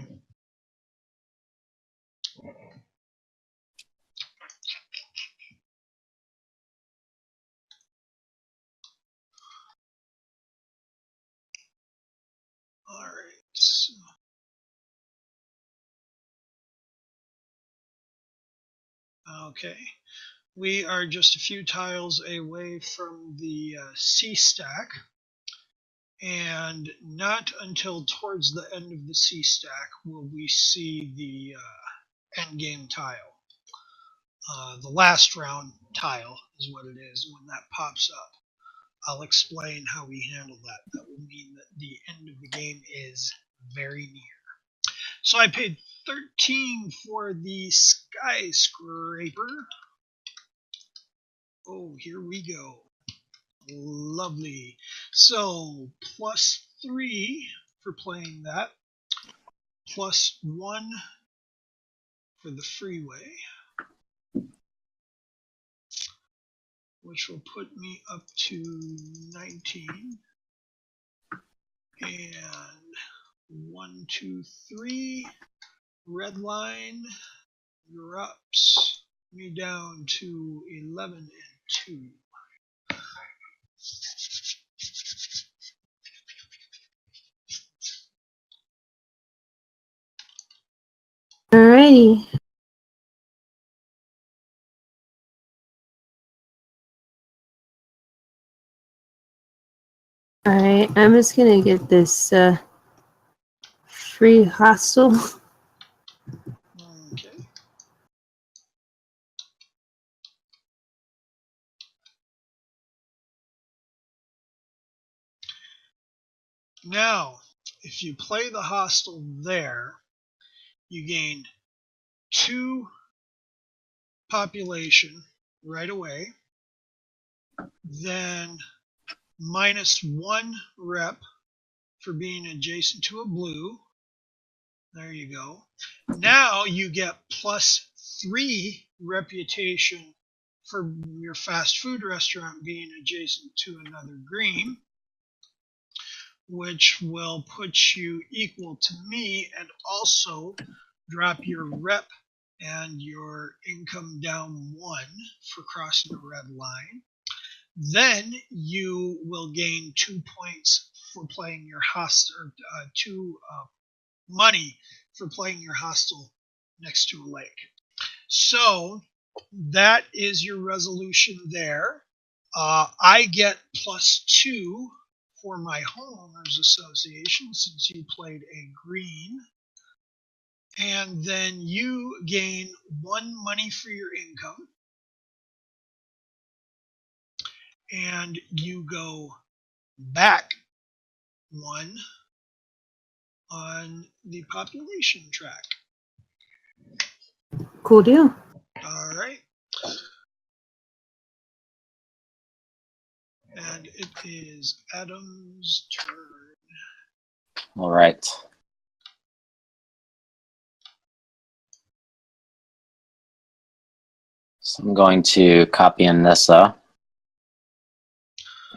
right. So Okay. We are just a few tiles away from the C stack, and not until towards the end of the C stack will we see the end game tile. The last round tile is what it is. When that pops up, I'll explain how we handle that. That will mean that the end of the game is very near. So I paid 13 for the skyscraper. Oh, here we go. Lovely. So +3 for playing that, +1 for the freeway, which will put me up to 19. And 1, 2, 3. Red line drops me down to 11 and 2. Alrighty. Alright, I'm just gonna get this free hostel. Okay. Now, if you play the hostel there, you gain 2 population right away, then -1 rep for being adjacent to a blue. There you go. Now you get +3 reputation for your fast food restaurant being adjacent to another green, which will put you equal to me and also drop your rep and your income down 1 for crossing a red line. Then you will gain 2 points for playing your hostel, or 2 money for playing your hostel next to a lake. So that is your resolution there. I get +2 for my homeowners association since you played a green. And then you gain 1 money for your income. And you go back 1 on the population track. Cool deal. All right. And it is Adam's turn. All right. So I'm going to copy in this and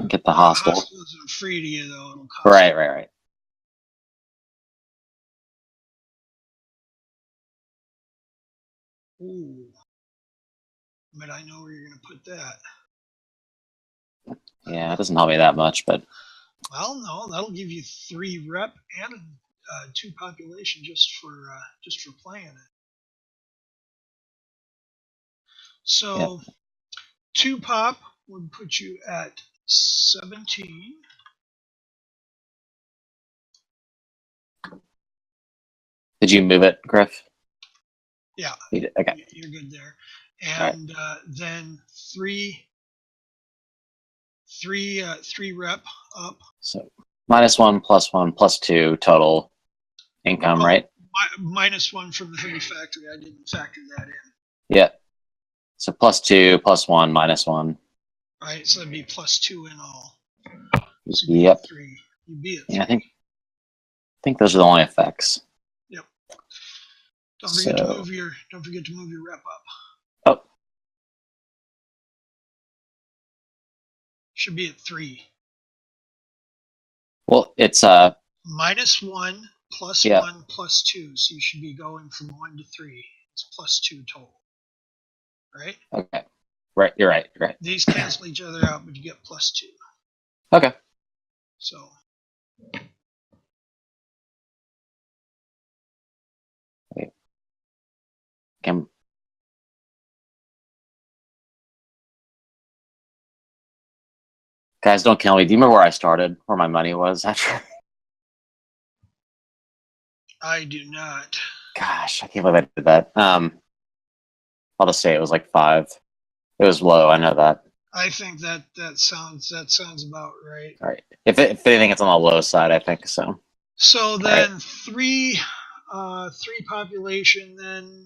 get the hostel. The hostel isn't free to you, though. It'll cost Right. you. Ooh. But I know where you're going to put that. Yeah, it doesn't help me that much, but Well, no, that'll give you 3 rep and 2 population just for playing it. So 2 pop would put you at 17. did you move it, Griff? Yeah, You did. Okay. you're good there. And then 3 rep up. So -1, +1, +2 total income, right? -1 from the heavy factory. I didn't factor that in. Yeah. So +2, +1, -1. Right, so that'd be +2 in all. So Yep. 3. You'd be at 3. Yeah, I think those are the only effects. Yep. Don't forget to move your rep up. Oh. Should be at 3. Well, it's -1, +1, +2. So you should be going from 1 to 3. It's +2 total. Right? okay. Right, you're right. These cancel each other out, but you get +2. Okay. So I'm Guys, don't kill me. Do you remember where I started? Where my money was? After? I do not. Gosh, I can't believe I did that. I'll just say it was like 5. It was low. I know that. I think that sounds about right. All right. If anything, it's on the low side. I think so. So then Right. three population then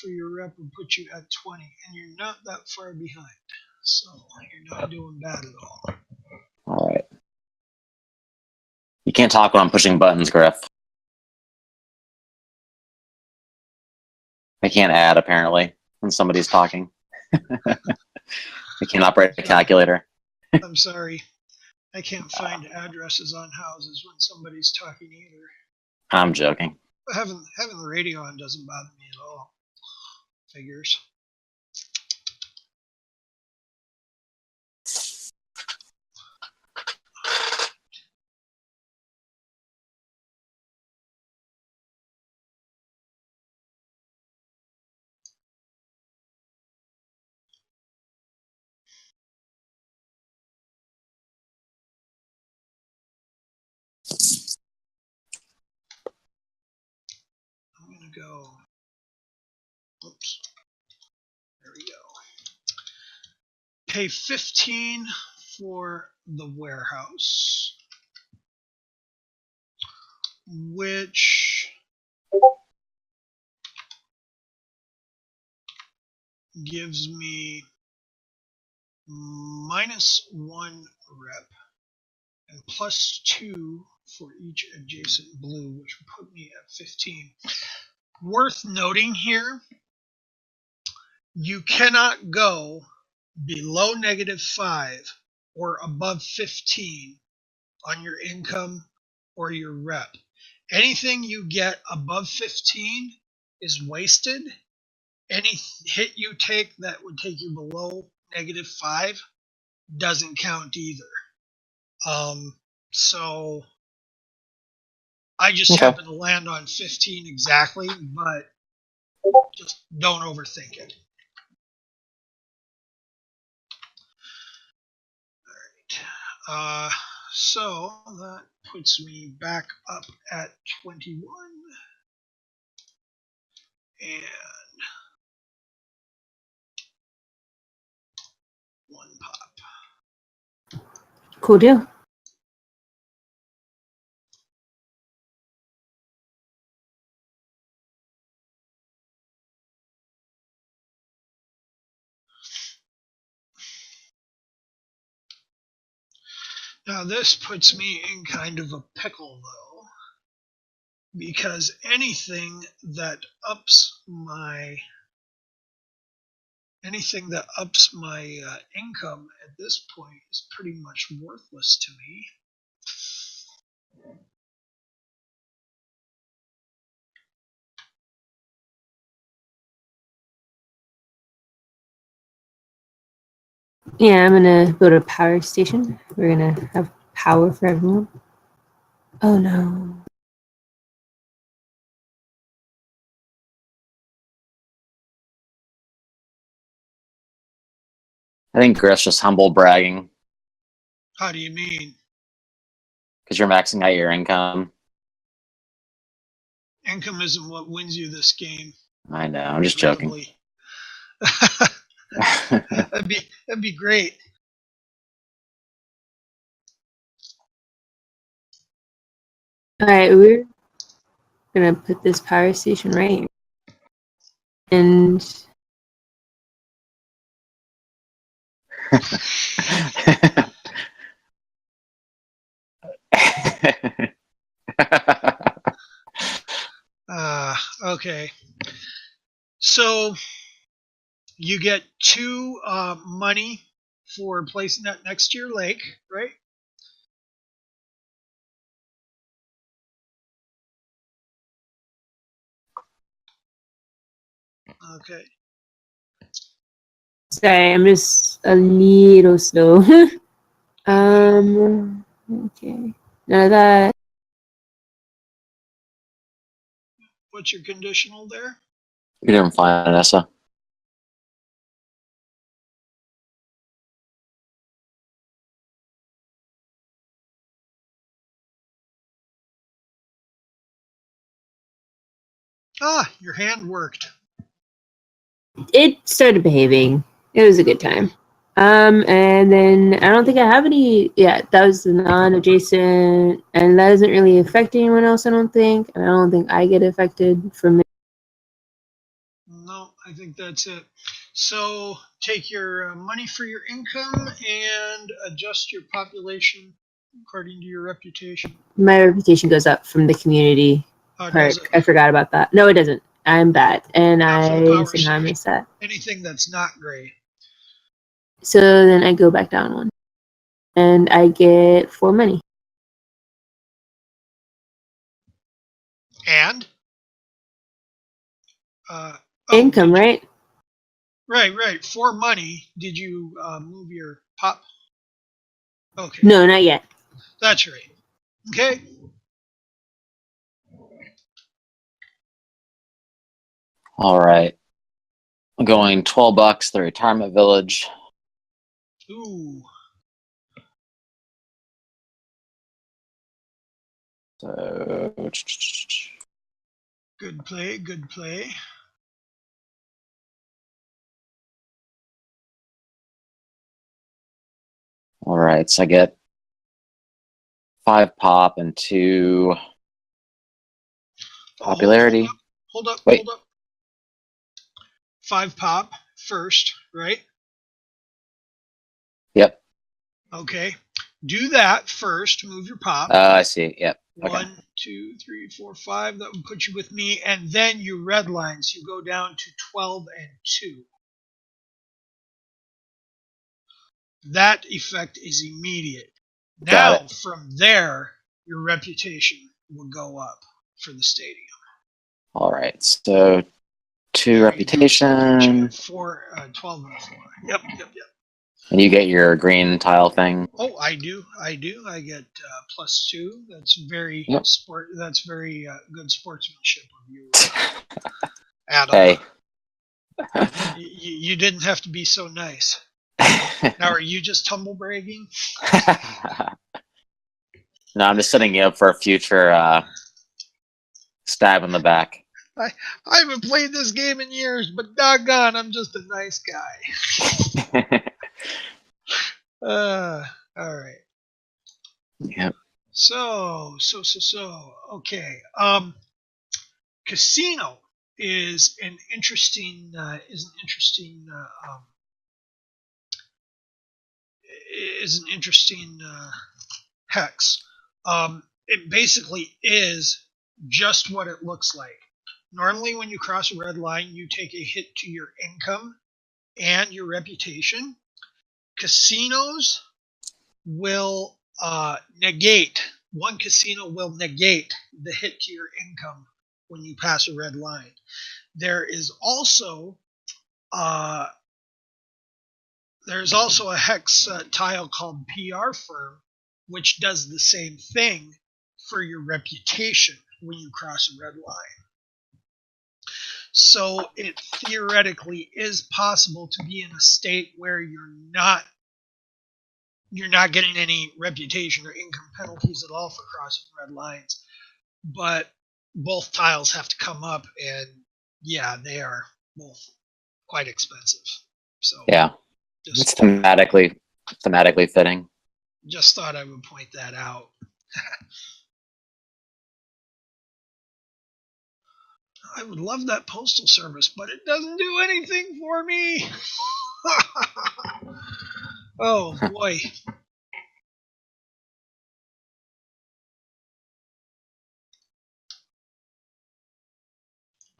for your rep would put you at 20, and you're not that far behind. So you're not doing bad at all. All right. You can't talk when I'm pushing buttons, Griff. I can't add apparently when somebody's talking. I can't operate a calculator. I'm sorry. I can't find addresses on houses when somebody's talking either. I'm joking. But having the radio on doesn't bother me at all. Figures. I'm gonna go. Oops. There we go. Pay 15 for the warehouse, which gives me -1 rep and +2 for each adjacent blue, which would put me at 15. Worth noting here, you cannot go below -5 or above 15 on your income or your rep. Anything you get above 15 is wasted. Any hit you take that would take you below -5 doesn't count either. So I just Okay. happen to land on 15 exactly, but just don't overthink it. All right. So that puts me back up at 21. And 1 pop. Cool deal. Now this puts me in kind of a pickle though, because anything that ups my income at this point is pretty much worthless to me. Yeah, I'm gonna build a power station. We're gonna have power for everyone. Oh no. I think Griff's just humble bragging How do you mean? because you're maxing out your income. Income isn't what wins you this game. I know. I'm just joking. That'd be great. All right, we're gonna put this power station right here. And Okay. So you get 2 money for placing that next to your lake, right? Okay. sorry, I'm just a little slow. Okay. Now that What's your conditional there? You're doing fine, Vanessa. Ah, your hand worked. It started behaving. It was a good time. And then I don't think I have any. Yeah, that was the non-adjacent, and that doesn't really affect anyone else. I don't think, and I don't think I get affected from it. No, I think that's it. So take your money for your income and adjust your population according to your reputation. My reputation goes up from the community Does perk. it? I forgot about that. No, it doesn't. I'm bad, and Not for the I power somehow station. missed that. Anything that's not gray. So then I go back down one, and I get 4 money. And oh, Income, right? Right. For money, did you move your pop? Okay, No, not yet. that's right. Okay. All right. I'm going $12, the retirement village. Ooh. So, Good play. Good play. all right. So I get 5 pop and 2 popularity. Hold up. Wait. Hold up. 5 pop first, right? Yep. Okay. Do that first. Move your pop. I see. Yep. Okay. 1, 2, 3, 4, 5. That would put you with me. And then you red lines. You go down to 12 and 2. That effect is immediate. Got Now, it. from there, your reputation will go up for the stadium. All right. So 2 reputation. 12 and 4. Yep. And you get your green tile thing. Oh, I do. I get +2. That's very Yep. That's very good sportsmanship of you, Adam. Hey. You didn't have to be so nice. Now, are you just tumble bragging? No, I'm just setting you up for a future stab in the back. I haven't played this game in years, but doggone, I'm just a nice guy. All right. Yep. So. Okay. Casino is an interesting hex. It basically is just what it looks like. Normally, when you cross a red line, you take a hit to your income and your reputation. Casinos will negate, one casino will negate the hit to your income when you pass a red line. There is also a hex tile called PR firm, which does the same thing for your reputation when you cross a red line. So it theoretically is possible to be in a state where you're not getting any reputation or income penalties at all for crossing red lines, but both tiles have to come up, and yeah, they are both quite expensive. So Yeah. It's thematically fitting. Just thought I would point that out. I would love that postal service, but it doesn't do anything for me. Oh boy.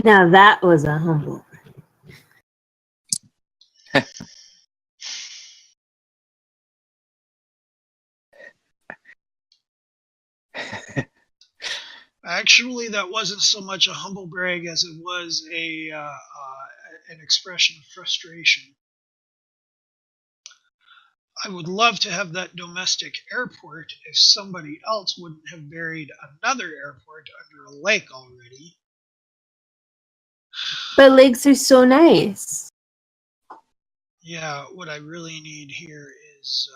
Now that was a humble. Actually, that wasn't so much a humble brag as it was an expression of frustration. I would love to have that domestic airport if somebody else wouldn't have buried another airport under a lake already. But lakes are so nice. Yeah, what I really need here is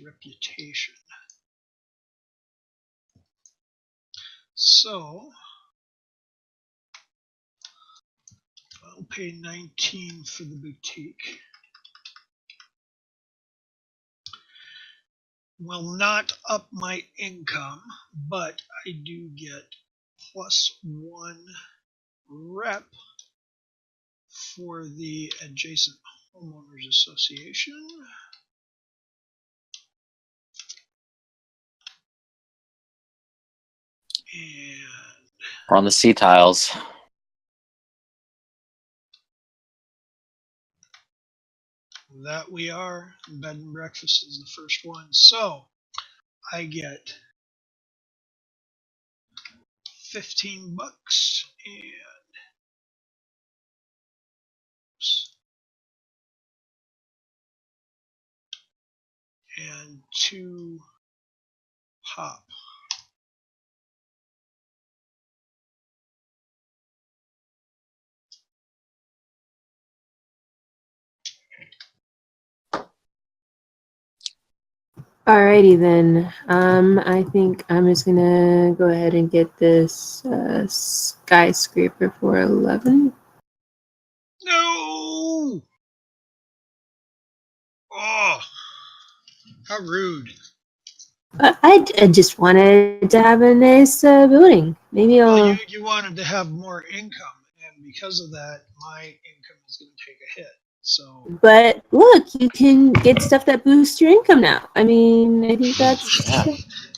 reputation. So I'll pay 19 for the boutique. Will not up my income, but I do get +1 rep for the adjacent homeowners association. And We're on the C tiles. that we are. Bed and breakfast is the first one. So I get 15 bucks and 2 hop. Alrighty then. I think I'm just gonna go ahead and get this skyscraper for 11. No! Oh, how rude. I just wanted to have a nice building. Maybe Well, I'll. you wanted to have more income, and because of that, my income is going to take a hit. So, But look, you can get stuff that boosts your income now. I mean, I think that's.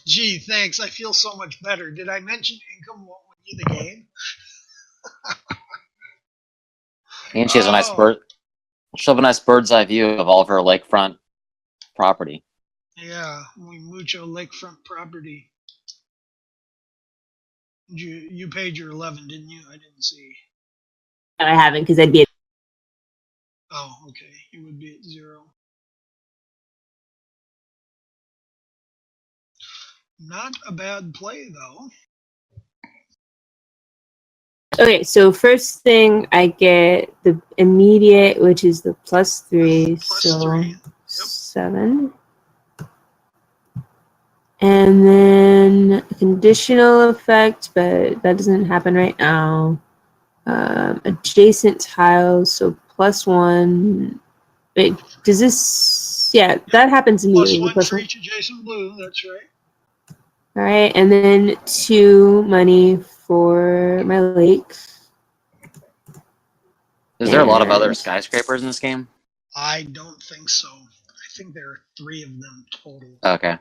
gee, thanks. I feel so much better. Did I mention income won't win you the game? And she has a nice she'll have a nice bird's eye view of all of her lakefront property. Yeah, we mucho lakefront property. You paid your 11, didn't you? I didn't see. I haven't because I'd be. Oh, okay. You would be at 0. Not a bad play, though. Okay, so first thing I get the immediate, which is the +3, so 3. Yep. 7. And then conditional effect, but that doesn't happen right now. Adjacent tiles, so +1. Wait, does this? Yeah, that happens immediately. +1 for each adjacent blue. That's right. All right, and then 2 money for my lake. Is there a lot of other skyscrapers in this game? I don't think so. I think there are 3 of them total. Okay.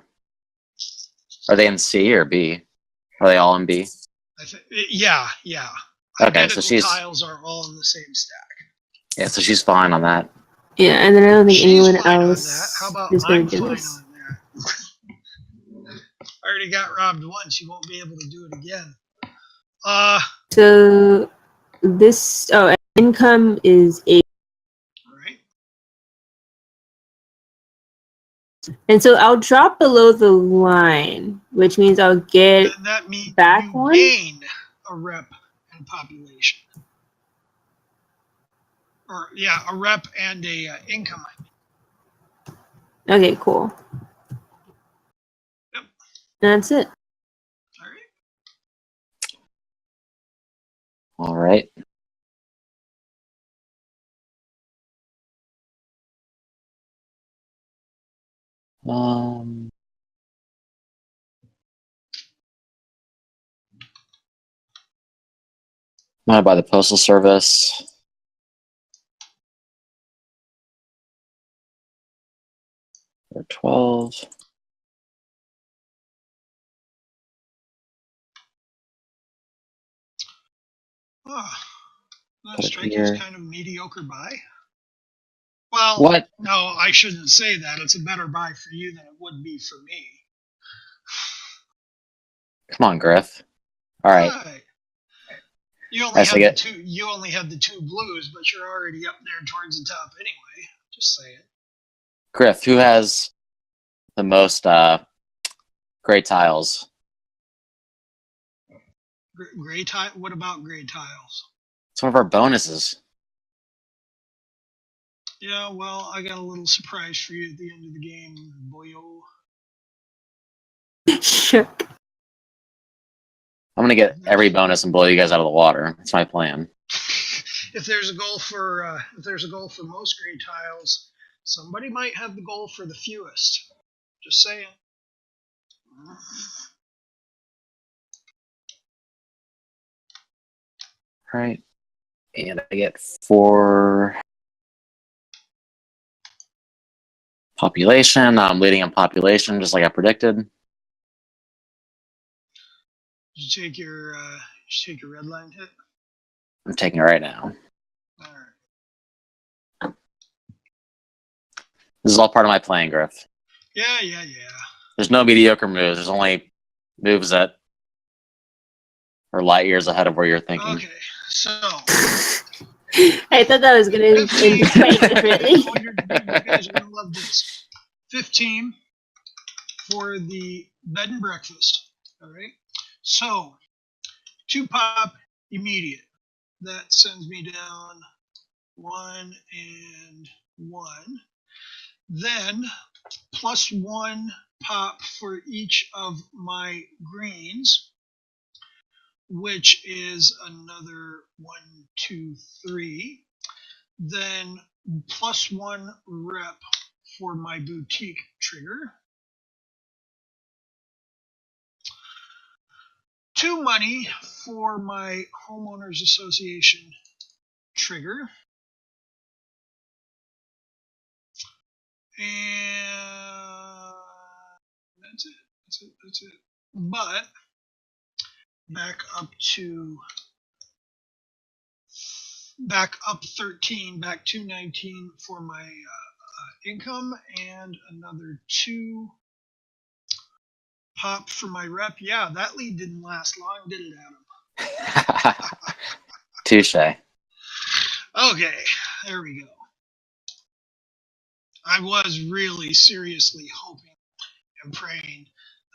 Are they in C or B? Are they all in B? Yeah. Okay, so she's tiles are all in the same stack. Yeah, so she's fine on that. Yeah, and then I don't think She's anyone fine else on that. How about is going I'm to do fine this. on that? I already got robbed once. You won't be able to do it again. So this income is 8. Right. And so I'll drop below the line, which means I'll get And that means back you one. gain a rep and population. Or a rep and a income. Okay, cool. Yep. That's it. All right. I'm gonna buy the postal service. For 12. That strike is kind of mediocre buy. Well, What? No, I shouldn't say that. It's a better buy for you than it would be for me. Come on, Griff. All right. You only had the 2 blues, but you're already up there towards the top anyway. Just say it. Griff, who has the most gray tiles? Gray tile? What about gray tiles? It's one of our bonuses. Yeah, well, I got a little surprise for you at the end of the game, boyo. Shook. I'm gonna get every bonus and blow you guys out of the water. That's my plan. if there's a goal for most gray tiles, somebody might have the goal for the fewest. Just saying. Right. And I get 4 population. I'm leading on population, just like I predicted. Did you take your red line hit? I'm taking it right now. All right. This is all part of my plan, Griff. Yeah. There's no mediocre moves. There's only moves that are light years ahead of where you're thinking. Okay, so I thought that was going to end 15. quite differently. You guys are gonna love this. 15 for the bed and breakfast. All right. So 2 pop immediate. That sends me down 1 and 1. Then +1 pop for each of my greens, which is another 1, 2, 3. Then +1 rep for my boutique trigger. 2 money for my homeowners association trigger. And that's it. But back up 13, back to 19 for my income, and another 2 pop for my rep. Yeah, that lead didn't last long, did it, Adam? Touche. Okay, there we go. I was really seriously hoping and praying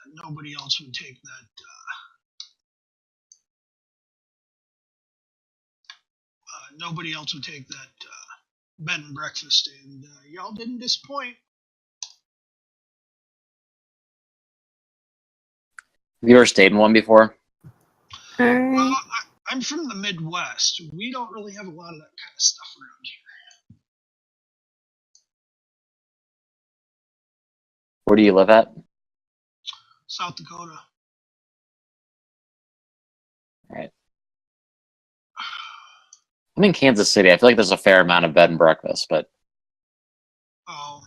that nobody else would take that bed and breakfast, and y'all didn't disappoint. Have you ever stayed in one before? Well, I'm from the Midwest. We don't really have a lot of that kind of stuff around here. Where do you live at? South Dakota. Right. I'm in Kansas City. I feel like there's a fair amount of bed and breakfast, but Oh,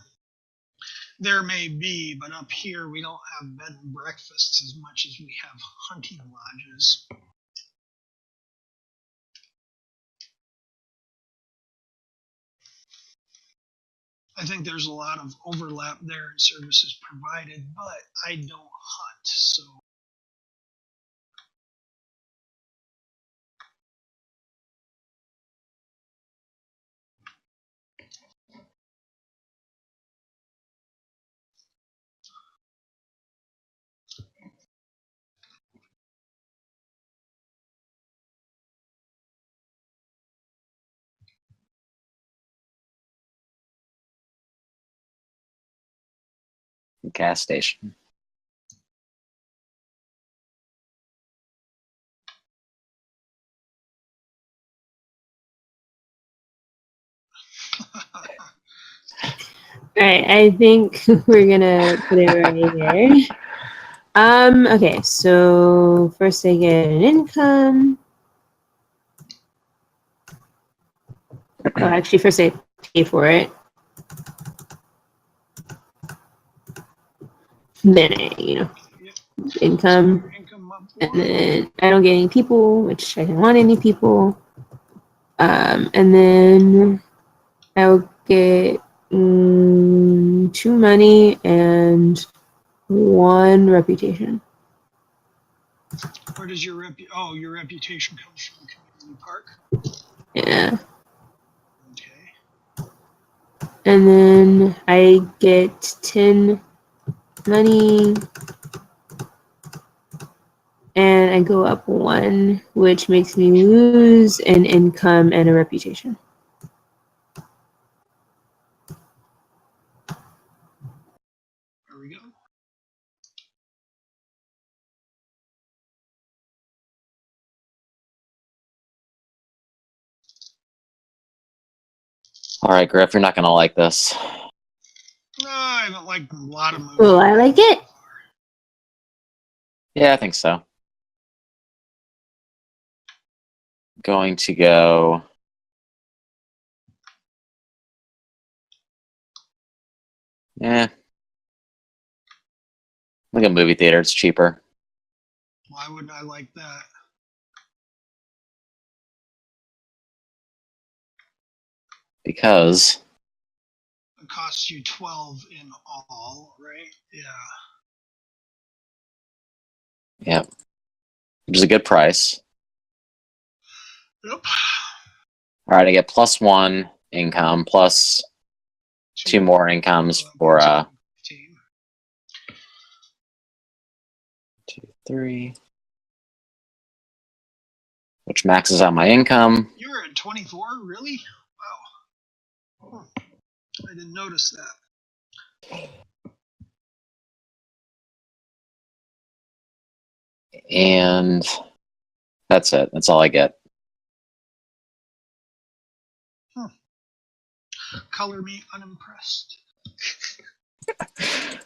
there may be, but up here we don't have bed and breakfasts as much as we have hunting lodges. I think there's a lot of overlap there in services provided, but I don't hunt, so. gas station. All right, I think we're gonna put it right here. Okay, so first I get an income. Oh, actually, first I pay for it. Then I, income. Income up And one. then I don't get any people, which I didn't want any people. And then I'll get 2 money and 1 reputation. Where does your your reputation comes from the community park? Yeah. Okay. And then I get 10 money. And I go up 1, which makes me lose an income and a reputation. There we go. All right, Griff, you're not gonna like this. No, I haven't liked a lot of movies. Well, I like it. so far. Yeah, I think so. Going to go. Yeah. Look at movie theater. It's cheaper. Why wouldn't I like that? Because It costs you 12 in all, right? Yeah. which is a good price. Yep. All right, I get +1 income plus 2 more incomes for 15. 2, 3, which maxes out my income. You're at 24, really? Wow. I didn't notice that. And that's it. That's all I get. Color me unimpressed. I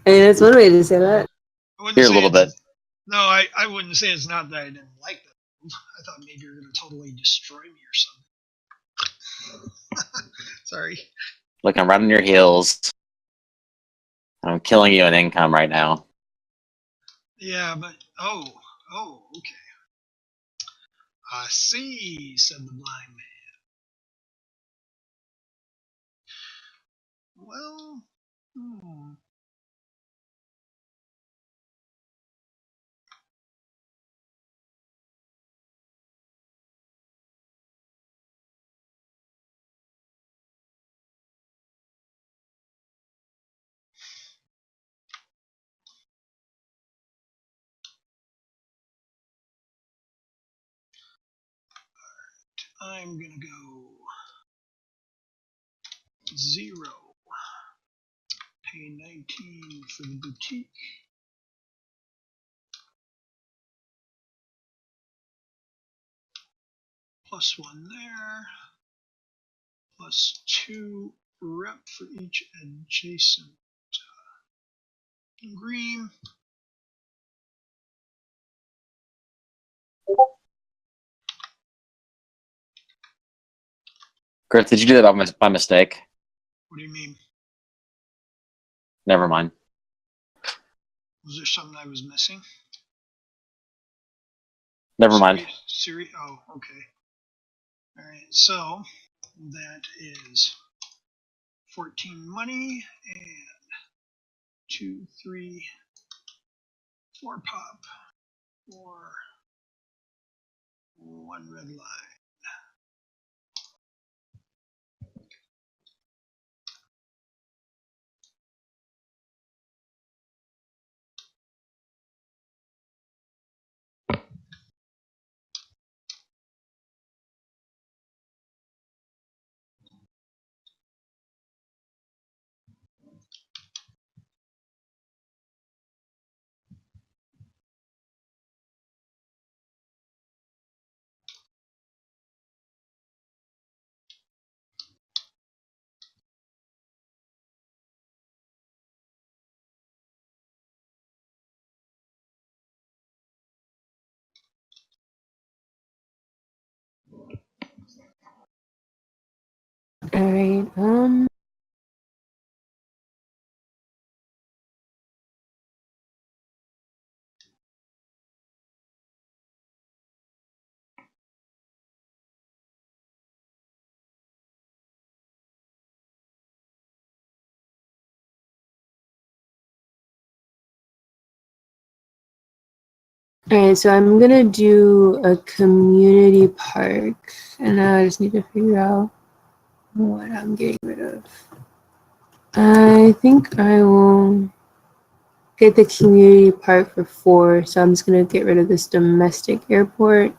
mean, that's one way to say that. I wouldn't Here a say little it's- bit. No, I wouldn't say it's not that I didn't like that move. I thought maybe you were going to totally destroy me or something. Sorry. Look, I'm right on your heels. I'm killing you in income right now. Yeah, but oh, okay. I see, said the blind man. Well, I'm gonna go 0. Pay 19 for the boutique. +1 there. +2 rep for each adjacent green. Griff, did you do that by mistake? What do you mean? Never mind. Was there something I was missing? Never mind. Siri? Oh, okay. All right. So that is 14 money and 2, 3, 4 pop or 1 red line. All right. All right, so I'm gonna do a community park, and now I just need to figure out what I'm getting rid of. I think I will get the community park for 4, so I'm just gonna get rid of this domestic airport.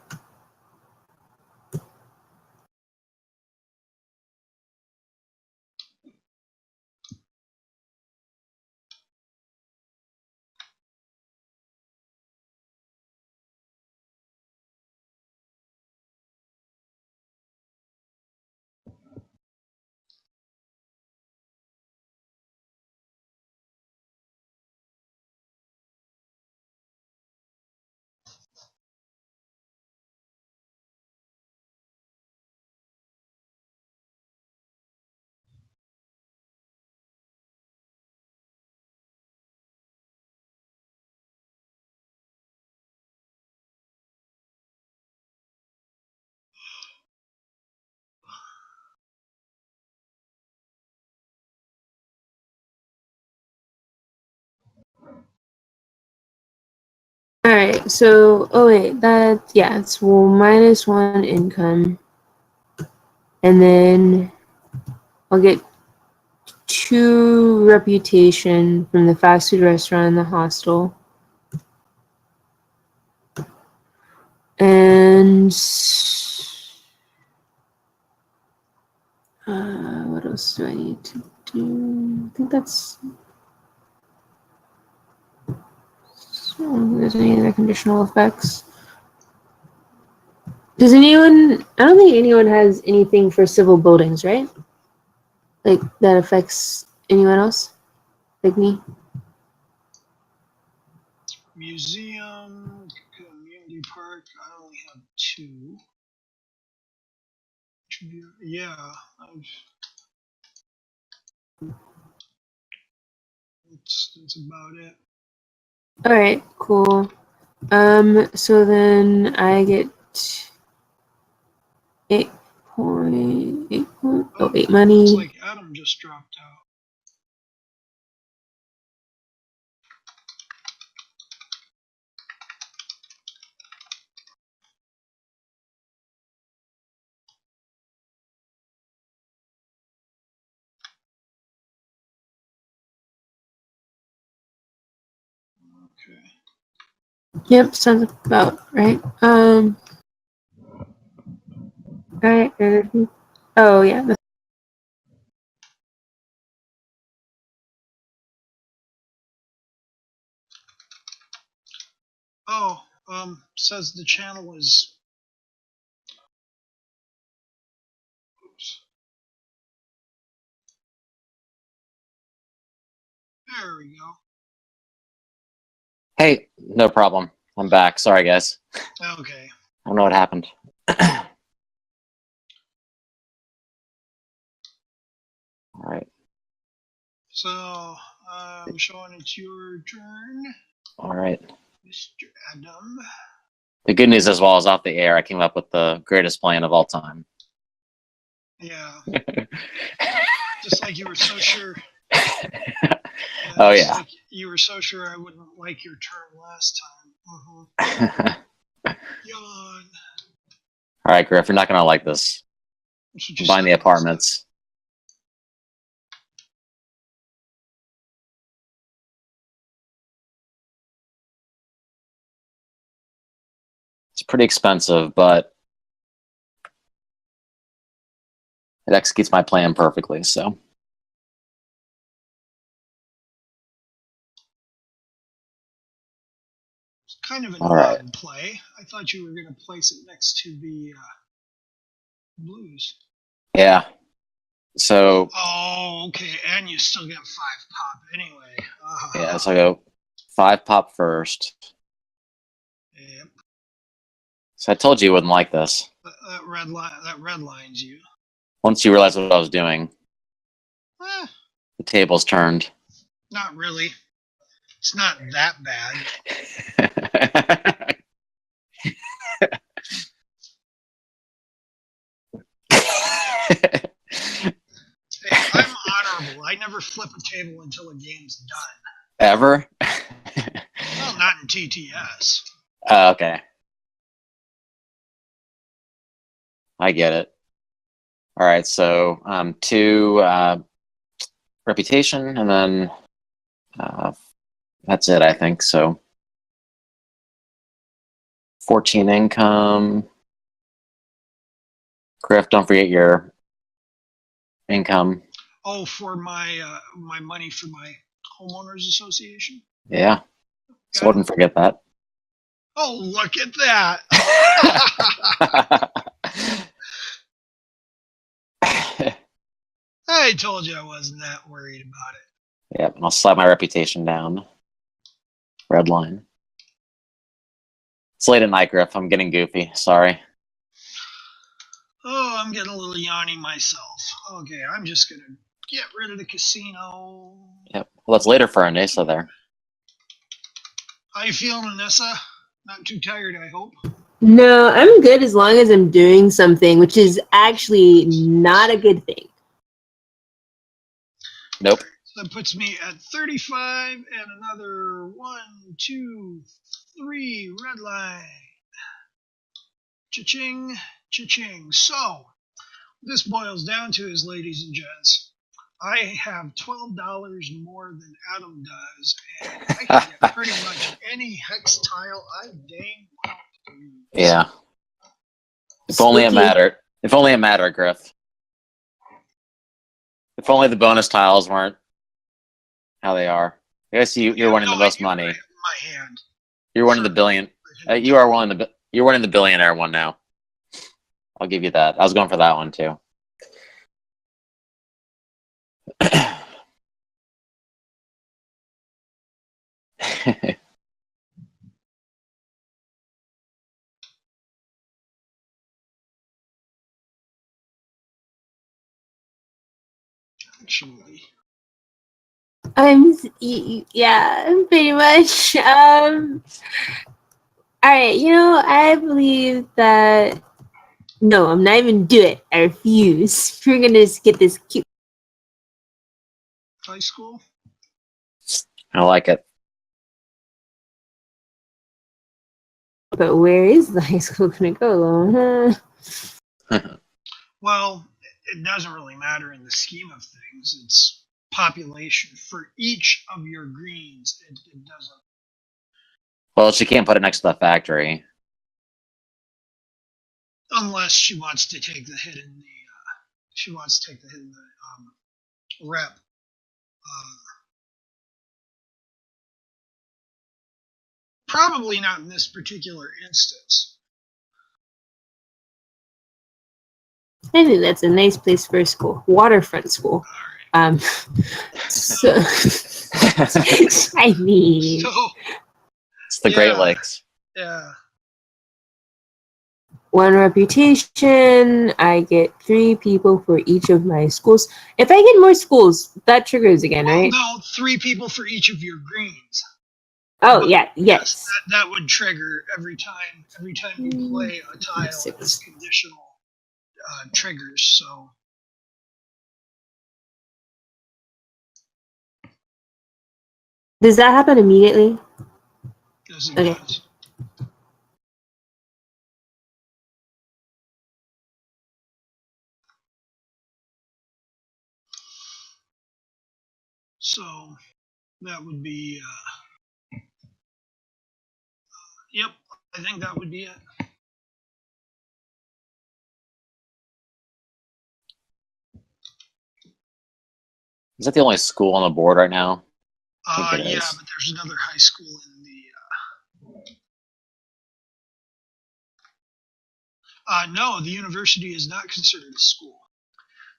So, oh wait, it's -1 income. And then I'll get 2 reputation from the fast food restaurant and the hostel. And what else do I need to do? I think that's. I don't think there's any other conditional effects. Does anyone? I don't think anyone has anything for civil buildings, right? Like that affects anyone else, like me. Museum, community park. I only have 2. Yeah, that's about it. All right, cool. So then I get 8 8 money. Looks like Adam just dropped out. Okay. Yep, sounds about right. All right. Oh yeah. Oh, says the channel is. Oops. There we go. Hey, no problem. I'm back. Sorry, guys. Okay. I don't know what happened. All right. So, I'm showing it's your turn, All right. Mr. Adam. The good news is, while I was off the air, I came up with the greatest plan of all time. Yeah. Just like you were so sure. Oh, yeah. Like you were so sure I wouldn't like your turn last time. Yawn. All right, Griff, you're not going to like this. Buying the apartments. It's pretty expensive, but it executes my plan perfectly, so. It's kind of an odd play. I thought you were going to place it next to the blues. Yeah. So. Oh, okay. And you still get 5 pop anyway. Yeah, so I go 5 pop first. Yep. So I told you wouldn't like this. That redlines you. Once you realize what I was doing, the tables turned. Not really. It's not that bad. Hey, I'm honorable. I never flip a table until a game's done. Ever? Well, not in TTS. Okay. I get it. All right, so 2 reputation, and then that's it, I think. So 14 income. Griff, don't forget your income. Oh, for my my money for my homeowners association. Yeah. So I wouldn't forget that. Oh, look at that! I told you I wasn't that worried about it. Yep, and I'll slide my reputation down. Red line. It's late at night, Griff. I'm getting goofy. Sorry. Oh, I'm getting a little yawny myself. Okay, I'm just gonna get rid of the casino. Yep. Well, it's later for Anissa there. How you feeling, Anissa? Not too tired, I hope. No, I'm good as long as I'm doing something, which is actually not a good thing. Nope. So that puts me at 35 and another 1, 2, 3 red line. Cha-ching, cha-ching. So, what this boils down to is, ladies and gents, I have $12 more than Adam does, and I can get pretty much any hex tile I dang well please. Yeah. If only it mattered. If only it mattered, Griff. If only the bonus tiles weren't how they are. I guess you're winning the most money. My hand. You're winning the billion. You're winning the billionaire one now. I'll give you that. I was going for that one too. Actually. Yeah, pretty much. Alright, I believe that no, I'm not even do it. I refuse. We're gonna just get this cute High school? I like it. but where is the high school gonna go? Well, it doesn't really matter in the scheme of things. It's population for each of your greens. It doesn't. Well, she can't put it next to the factory. Unless she wants to take the hit in the. She wants to take the hit in the rep. Probably not in this particular instance. I think that's a nice place for a school. Waterfront school. So I mean, So, It's the Great Lakes. Yeah. 1 reputation. I get 3 people for each of my schools. If I get more schools, that triggers again, Well, right? no, 3 people for each of your greens. Oh, But yeah, yes. that would trigger every time you play a tile. It's conditional triggers. So Does that happen immediately? yes, it Okay. does. So that would be. Yep, I think that would be it. Is that the only school on the board right now? Yeah, it is. but there's another high school in the. No, the university is not considered a school.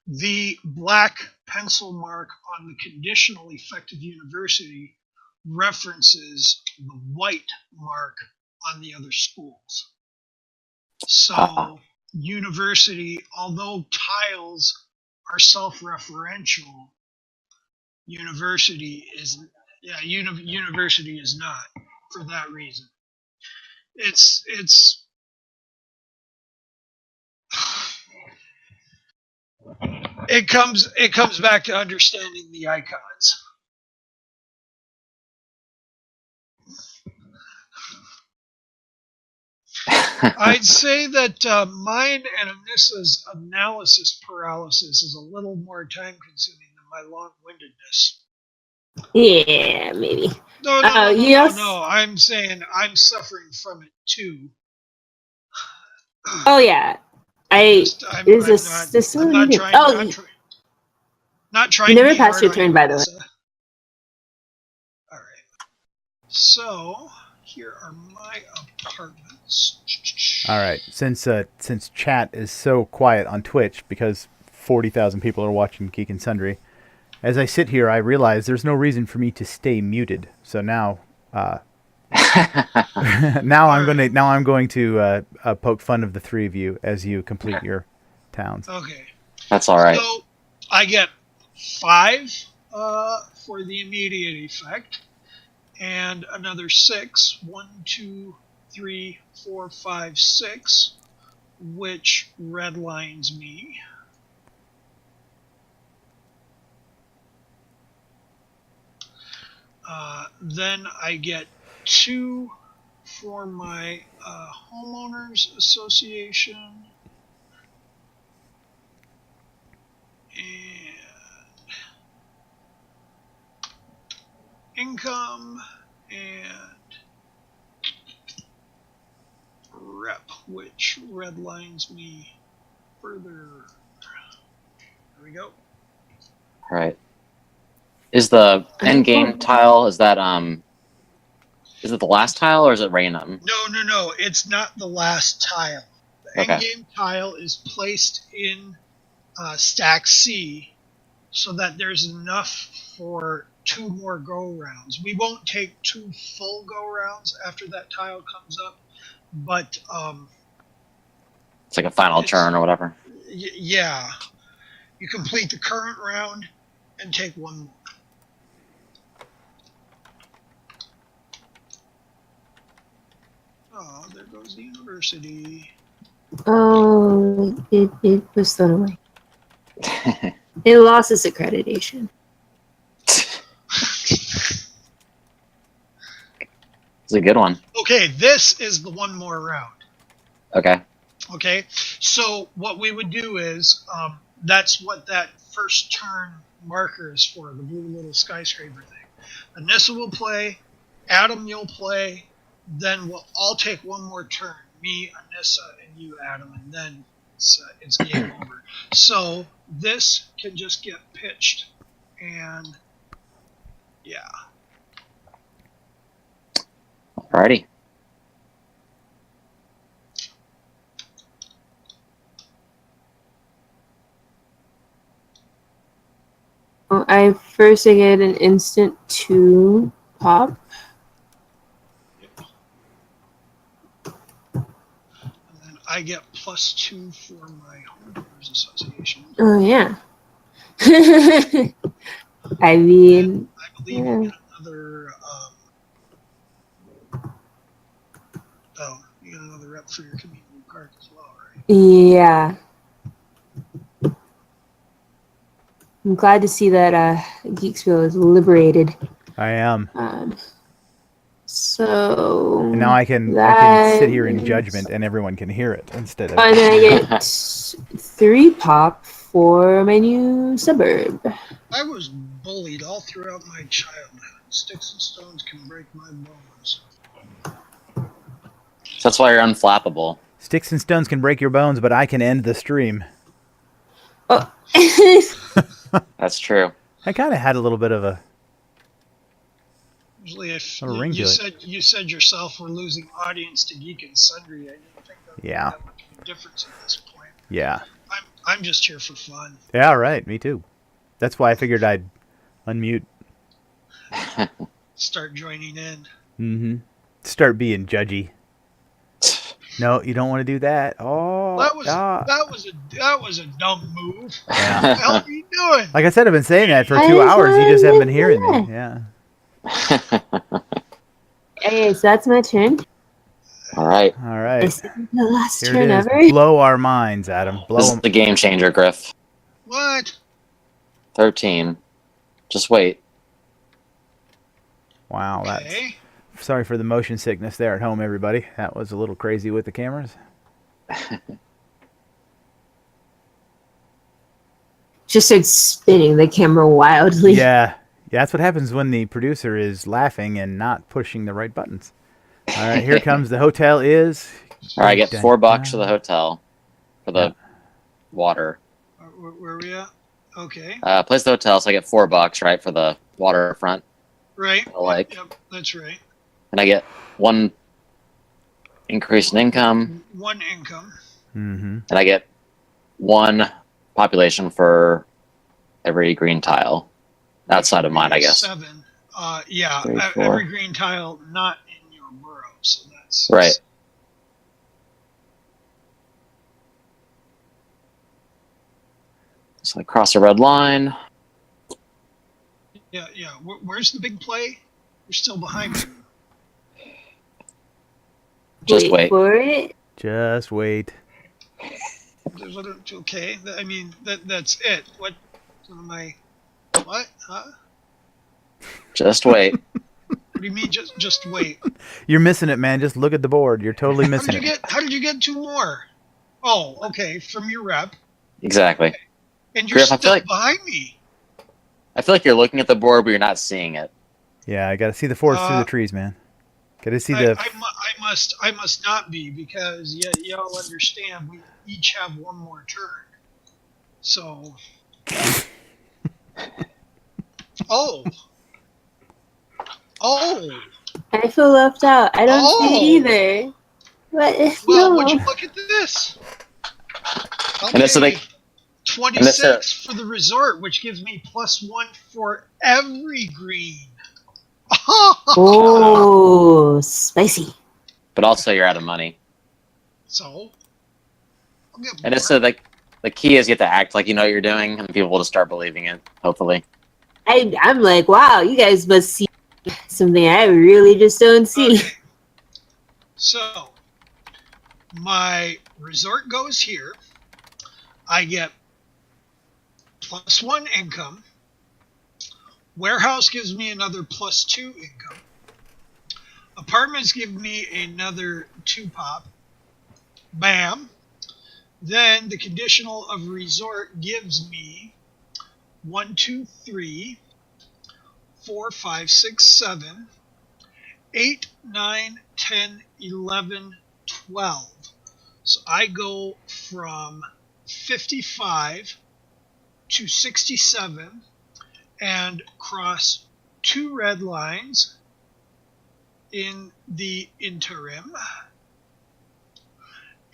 The black pencil mark on the conditional effective university references the white mark on the other schools. So, university, although tiles are self-referential, university is university is not for that reason. It's it comes back to understanding the icons. I'd say that mine and Anissa's analysis paralysis is a little more time consuming than my long-windedness. Yeah, maybe. No. I'm saying I'm suffering from it too. Oh yeah, I'm not trying. You to never be passed hard your on turn, you, by the way. Anissa. All right. So here are my apartments. All right. Since chat is so quiet on Twitch because 40,000 people are watching Geek and Sundry, as I sit here, I realize there's no reason for me to stay muted. So now, I'm going to poke fun of the 3 of you as you complete your towns. Okay. That's all right. So I get 5 for the immediate effect, and another 6. 1, 2, 3, 4, 5, 6, which redlines me. Then I get 2 for my homeowners association. And income and rep, which redlines me further. There we go. All right. Is the end game tile, is it the last tile or is it random? No. It's not the last tile. The Okay. end game tile is placed in stack C so that there's enough for 2 more go rounds. We won't take 2 full go rounds after that tile comes up, but It's like a final turn or whatever. yeah, you complete the current round and take 1 more. Oh, there goes the university. Oh, it was thrown away. It lost its accreditation. It's a good one. Okay, this is the 1 more round. Okay. Okay, so what we would do is, that's what that first turn marker is for, the blue little skyscraper thing. Anissa will play, Adam, you'll play, then we'll all take 1 more turn. Me, Anissa, and you, Adam, and then it's game over. So this can just get pitched, and yeah. Alrighty. Well, I first get an instant 2 pop. And then I get +2 for my homeowners association. Oh yeah. I mean, I believe you get another. You get another rep for your community card as well, right? yeah. I'm glad to see that Geek Spiel is liberated. I am. So And now I can sit here in judgment and everyone can hear it instead of. And then I get 3 pop for my new suburb. I was bullied all throughout my childhood. Sticks and stones can break my bones. That's why you're unflappable. Sticks and stones can break your bones, but I can end the stream. Oh. That's true. I kind of had a little bit of a. Usually, if A ring to it. you said yourself we're losing audience to Geek and Sundry, I didn't think that would be that much of a difference at this point. Yeah. I'm just here for fun. Yeah, right. Me too. That's why I figured I'd unmute. Start joining in. Mm-hmm. Start being judgy. No, you don't want to do that. Oh, That was a dumb move. Yeah. What the hell are you doing? Like I said, I've been saying that for 2 hours. You just haven't been hearing me. Yeah. Okay, so that's my turn. All right. All right. This is the last Here turn it is. ever. Blow our minds, Adam. Blow This is them. the game changer, Griff. What? 13. Just wait. Wow. Okay. Sorry for the motion sickness there at home, everybody. That was a little crazy with the cameras. Just started spinning the camera wildly. Yeah. That's what happens when the producer is laughing and not pushing the right buttons. All right, here comes the hotel is. All right, I get $4 for the hotel for the water. Where are we at? Okay. Place the hotel, so I get $4, right, for the waterfront. Right. Yep, that's right. And I get 1 increase in income. 1 income. Mm-hmm. And I get 1 population for every green tile. Outside of mine, I guess. 7. Yeah, 3, 4. every green tile not in your borough, so that's Right. So I cross a red line. Yeah. Where's the big play? You're still behind me. Just wait. For it. Just wait. Okay, I mean that's it. What am I? What? Huh? Just wait. do you mean just wait? You're missing it, man. Just look at the board. You're totally missing it. How did you get 2 more? Oh, okay, from your rep. Exactly. And you're Griff, still behind me. I feel like you're looking at the board, but you're not seeing it. Yeah, I got to see the forest through the trees, man. Got to see the. I must not be, because y'all understand we each have 1 more turn. So. Oh. I feel left out. I don't see it either. What? Well, would you look at this? Okay. And it's like 26 for the resort, which gives me +1 for every green. Oh, spicy. But also, you're out of money. So. And it's like the key is you have to act like you know what you're doing, and people will just start believing it. Hopefully. I'm like, wow, you guys must see something I really just don't see. Okay. So, my resort goes here. I get +1 income. Warehouse gives me another +2 income. Apartments give me another 2 pop. Bam. Then the conditional of resort gives me 1, 2, 3, 4, 5, 6, 7, 8, 9, 10, 11, 12. So I go from 55 to 67 and cross 2 red lines in the interim,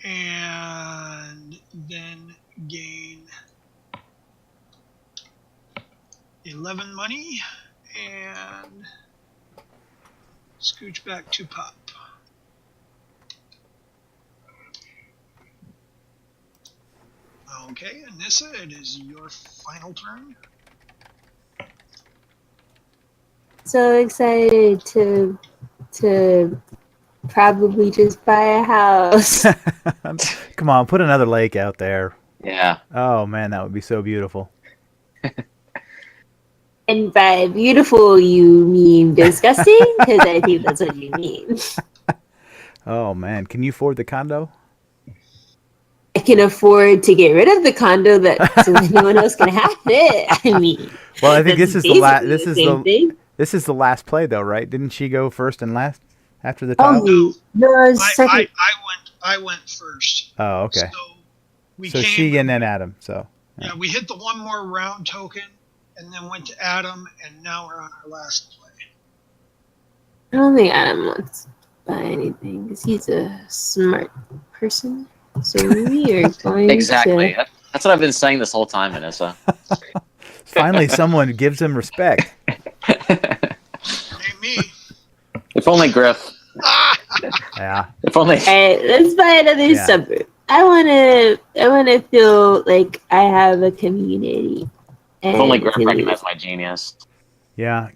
and then gain 11 money and scooch back 2 pop. Okay, Anissa, it is your final turn. So excited to probably just buy a house. Come on, put another lake out there. Yeah. Oh man, that would be so beautiful. And by beautiful, you mean disgusting? Because I think that's what you mean. Oh man, can you afford the condo? I can afford to get rid of the condo so no one else can have it. I mean, well, I think this is the last. This is the last play, though, right? Didn't she go first and last after the tile? Oh no, second. I went first. Oh, okay. So she and then Adam. So yeah, we hit the 1 more round token, and then went to Adam, and now we're on our last play. I don't think Adam wants to buy anything because he's a smart person. So we are going exactly. That's what I've been saying this whole time, Vanessa. Finally, someone gives him respect. Ain't me. If only Griff. Yeah. If only. Alright, let's buy another suburb. I wanna feel like I have a community. If only Griff recognized my genius. Yeah.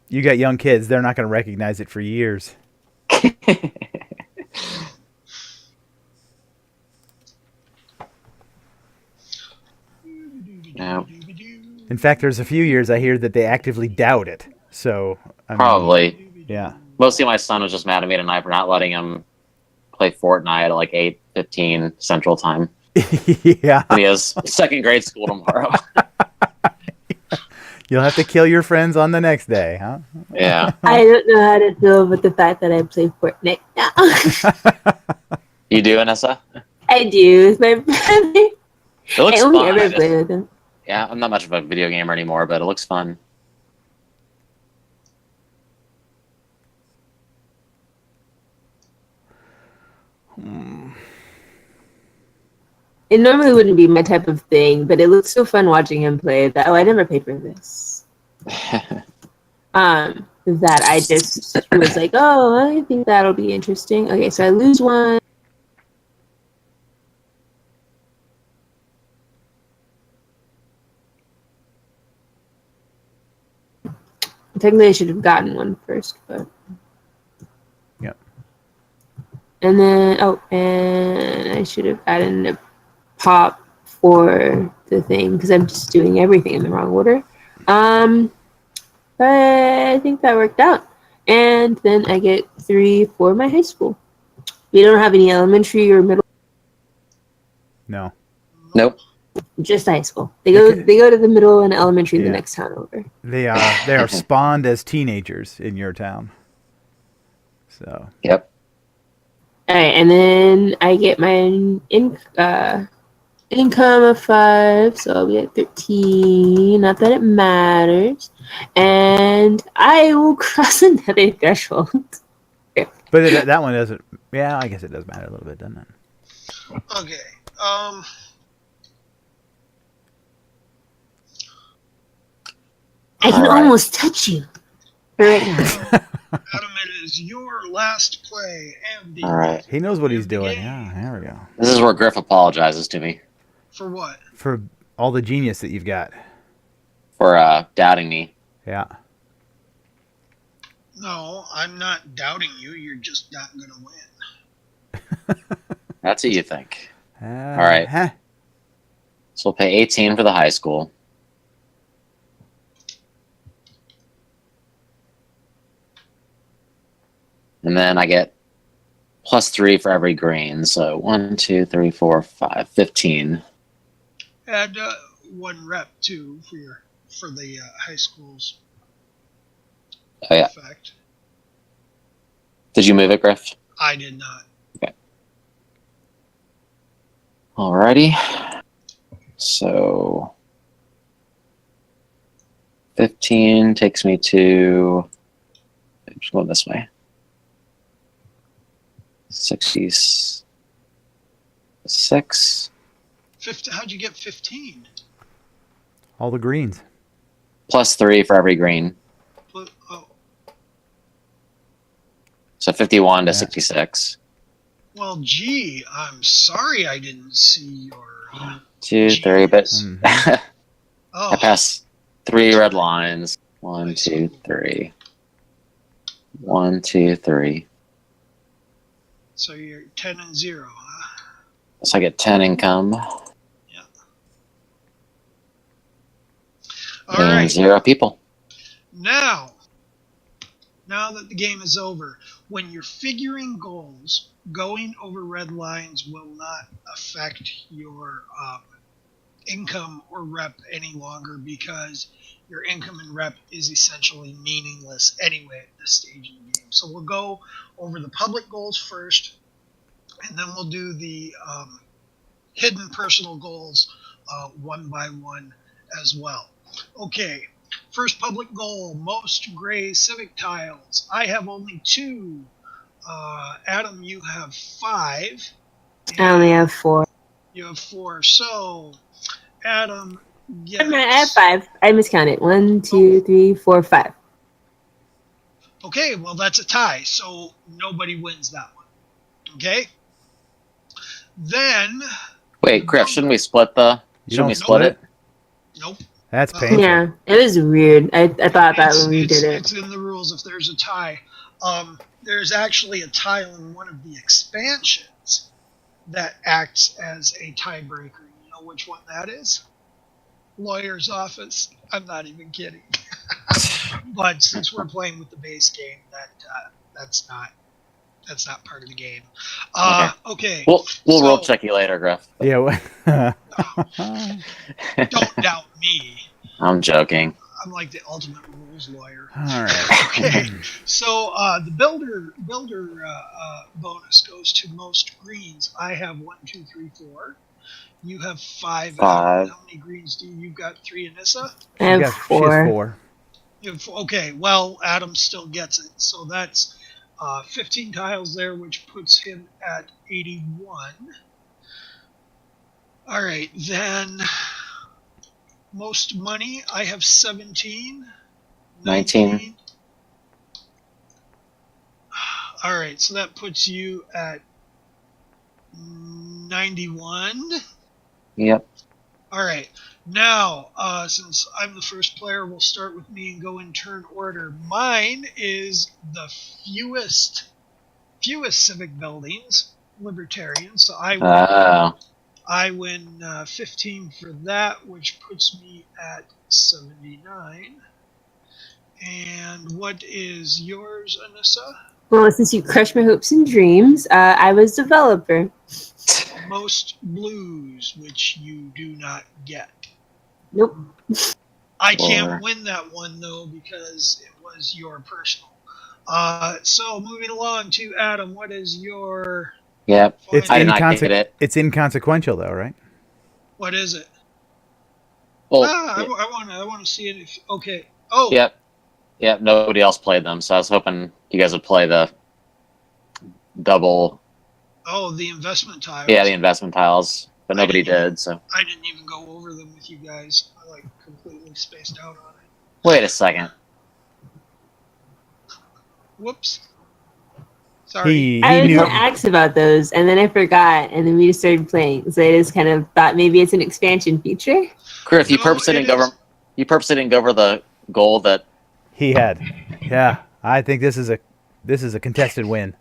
You got young kids; they're not going to recognize it for years. No. In fact, there's a few years I hear that they actively doubt it. So probably. Yeah. Mostly my son was just mad at me tonight for not letting him play Fortnite at like 8:15 Central Time. Yeah. And he has 2nd grade school tomorrow. You'll have to kill your friends on the next day, huh? Yeah. I don't know how to feel with the fact that I play Fortnite now. You do, Vanessa? I do with my brother. It looks I only fun. ever play with him. Yeah, I'm not much of a video gamer anymore, but it looks fun. It normally wouldn't be my type of thing, but it looks so fun watching him play that I never paid for this. That I just was like, oh, I think that'll be interesting. Okay, so I lose 1. Technically, I should have gotten 1 first, but. Yep. And then, and I should have gotten a pop for the thing because I'm just doing everything in the wrong order. But I think that worked out. And then I get 3 for my high school. We don't have any elementary or middle, No. Nope. just high school. They go to the middle and elementary in the Yeah. next town over. They are spawned as teenagers in your town. So. Yep. All right, and then I get my income of 5, so I'll be at 13. Not that it matters, and I will cross another threshold. But that one doesn't. Yeah, I guess it does matter a little bit, doesn't it? Okay. I can All right. almost touch you right now. Adam, it is your last play, and the All right. He knows what he's of the doing. game. Yeah, there we go. This is where Griff apologizes to me For what? For all the genius that you've got. for doubting me. Yeah. No, I'm not doubting you. You're just not going to win. That's what you think. All right. Huh? So we'll pay 18 for the high school. And then I get +3 for every green. So 1, 2, 3, 4, 5, 15. Add 1 rep too for the high school's Oh, yeah. effect. Did you move it, Griff? I did not. Alrighty. So 15 takes me to, I'm just going this way. 66. How'd you get 15? All the greens. +3 for every green. Oh, So 51 to Yeah. 66. well, gee, I'm sorry I didn't see your. 2, 3, but Mhm. I Oh, passed 3 red lines. 1, 2, 3. 1, 2, 3. so you're 10 and 0, huh? So I get 10 income All and right. 0 people. Now that the game is over, when you're figuring goals, going over red lines will not affect your income or rep any longer because your income and rep is essentially meaningless anyway at this stage in the game. So we'll go over the public goals first, and then we'll do the hidden personal goals one by one as well. Okay. First public goal, most gray civic tiles. I have only 2. Adam, you have 5. I only have 4. You have 4. So, Adam I have gets... 5. I miscounted. 1, 2, 3, 4, 5. Okay, well, that's a tie, so nobody wins that one. Okay? Then... Wait, Griff, shouldn't we split the... You Shouldn't we don't split it? Nope. That's painful. Yeah, it was weird. I thought that when we did it. It's in the rules if there's a tie. There's actually a tile in one of the expansions that acts as a tiebreaker. You know which one that is? Lawyer's office. I'm not even kidding. But since we're playing with the base game, that's not part of the game. Okay. We'll So- roll check you later, Griff. Yeah. Don't doubt me. I'm joking. I'm like the ultimate rules lawyer. All right. Okay, so the builder bonus goes to most greens. I have 1, 2, 3, 4. You have 5. 5. How many greens do you got? 3, Anissa? I have She has 4. 4. You have 4. Okay, well, Adam still gets it. So that's 15 tiles there, which puts him at 81. All right, then most money. I have 17. 19. All right, so that puts you at 91. Yep. All right, now since I'm the first player, we'll start with me and go in turn order. Mine is the fewest civic buildings, libertarian. So I win 15 for that, which puts me at 79. And what is yours, Anissa? Well, since you crushed my hopes and dreams, I was developer. Most blues, which you do not get. Nope. I can't win that one, though, because it was your personal. So, moving along to Adam, what is your... Yep. It's I did not get it. It's inconsequential, though, right? What is it? Well, I want to see it. Okay. Oh. Yep. Nobody else played them, so I was hoping you guys would play the double. Oh, the investment tiles. Yeah, the investment tiles, but nobody did. So I didn't even go over them with you guys. I completely spaced out on it. wait a second. Whoops. Sorry. I was going to ask about those, and then I forgot, and then we just started playing. So I just kind of thought maybe it's an expansion feature. Griff, you purposely didn't go over the goal that he had. Yeah, I think this is a contested win.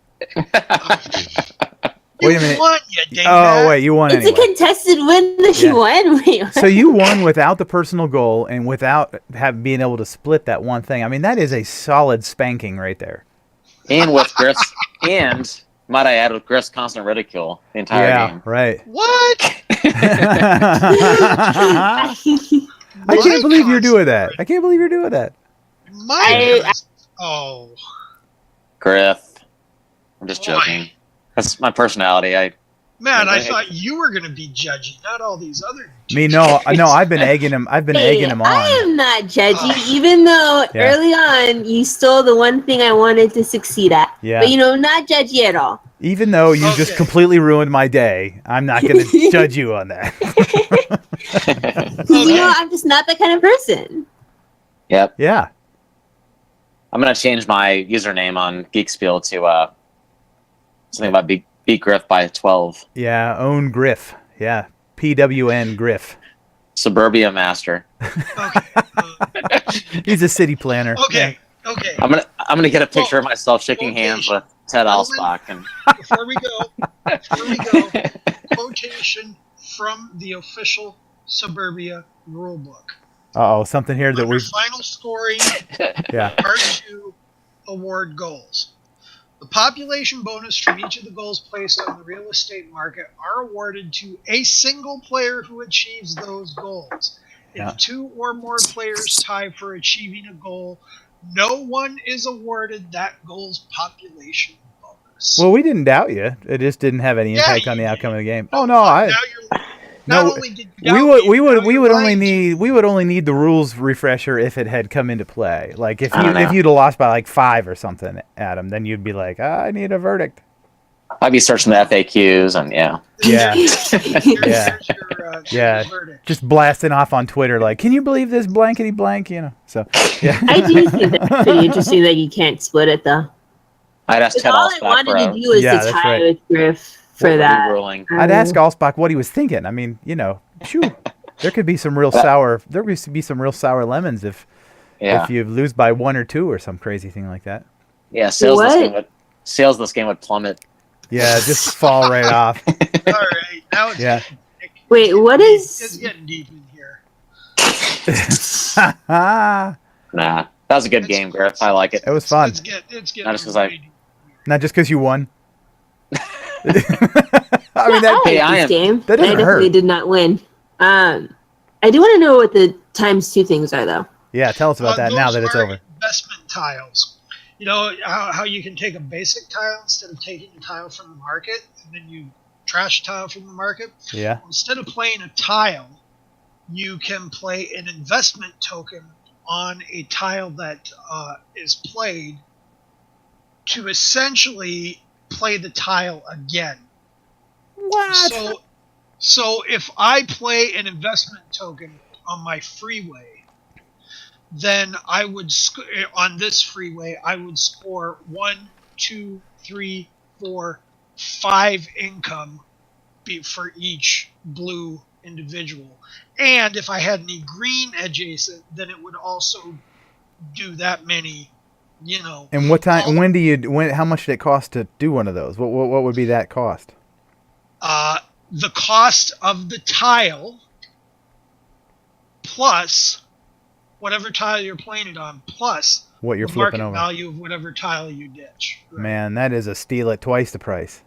Wait a minute. Won, you wait, you won anyway. It's a contested win that you won. Wait, so you won without the personal goal and without being able to split that one thing. I mean, that is a solid spanking right there. And with Griff's, and might I add, with Griff's constant ridicule the entire game. Yeah, right. What? I can't believe you're doing that. I can't believe you're doing that. Griff. I'm just joking. That's my personality. I thought you were going to be judgy, not all these other dudes. Me, no. I've been egging him. Egging him on. I am not judgy, even though early on you stole the one thing I wanted to succeed at. Yeah. But not judgy at all. Even though you just completely ruined my day, I'm not going to judge you on that. I'm just not that kind of person. Yep. Yeah. I'm going to change my username on Geek Spiel to something about beat Griff by 12. Yeah, own Griff. Yeah, PWN Griff. Suburbia master. He's a city planner. Okay. I'm gonna get a picture of myself shaking hands with Ted Alspach. And before we go, quotation from the official Suburbia rulebook. Something here that we've final scoring. Yeah. Part 2 award goals. The population bonus from each of the goals placed on the real estate market are awarded to a single player who achieves those goals. If 2 or more players tie for achieving a goal, no one is awarded that goal's population bonus. Well, we didn't doubt you. It just didn't have any impact on the outcome of the game. We would only need the rules refresher if it had come into play. Like if you'd have lost by 5 or something, Adam, then you'd be like, I need a verdict. I'd be searching the FAQs and your verdict. Just blasting off on Twitter like, can you believe this blankety blank? So yeah. I do think that's pretty interesting that you can't split it though. I'd ask Ted all I wanted to do was to tie with Griff for that. I'd ask Alspach what he was thinking. I mean, shoot, there could be some real sour. There used to be some real sour lemons if you lose by 1 or 2 or some crazy thing like that. Yeah, sales this game would plummet. Yeah, just fall right off. All right, now it's wait, what is? It's getting deep in here. Nah, that was a good game, Griff. I like it. It was fun. It's getting not just because you won. I like this game. That doesn't definitely did not win. I do want to know what the ×2 things are, though. Yeah, tell us about that now that it's over. Investment tiles. You know how you can take a basic tile instead of taking a tile from the market, and then you trash a tile from the market? Yeah. Instead of playing a tile, you can play an investment token on a tile that is played to essentially play the tile again. What? So if I play an investment token on my freeway, then I would on this freeway I would score 1, 2, 3, 4, 5 income for each blue individual. And if I had any green adjacent, then it would also do that many. And what time? How much did it cost to do one of those? What would be that cost? The cost of the tile plus whatever tile you're playing it on, plus What you're the flipping market over. value of whatever tile you ditch. Right? Man, that is a steal at twice the price.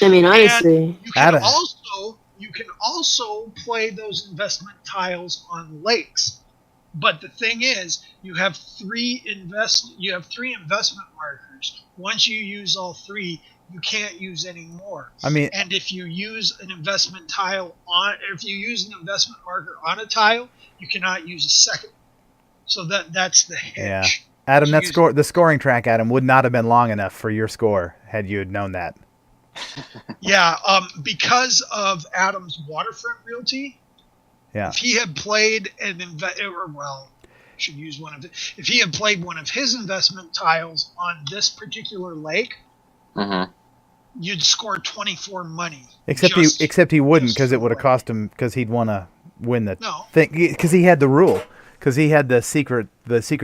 I mean, honestly, You can also play those investment tiles on lakes. But the thing is, you have three investment markers. Once you use all three, you can't use any more. I mean, And if you use an investment marker on a tile, you cannot use a second. So that's the hitch. yeah. Adam, the scoring track, Adam, would not have been long enough for your score had you had known that. Yeah, because of Adam's waterfront realty. Yeah. If he had played if he had played one of his investment tiles on this particular lake, you'd score 24 money. Except he wouldn't, because it would have cost him, because he'd want to win the thing, because he had the rule, because he had the secret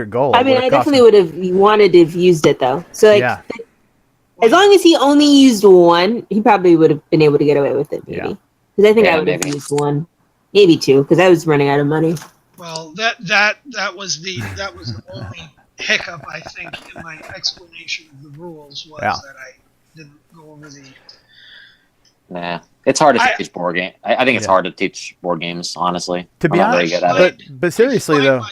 goal. I mean, I definitely would have wanted to have used it though. So like, yeah. As long as he only used one, he probably would have been able to get away with it, maybe. Because I think I would have used one, maybe two, because I was running out of money. Well, that was the only hiccup, I think, in my explanation of the rules was that I didn't go over the. Nah, it's hard to teach board game. I think it's hard to teach board games, honestly. To be honest, but seriously though,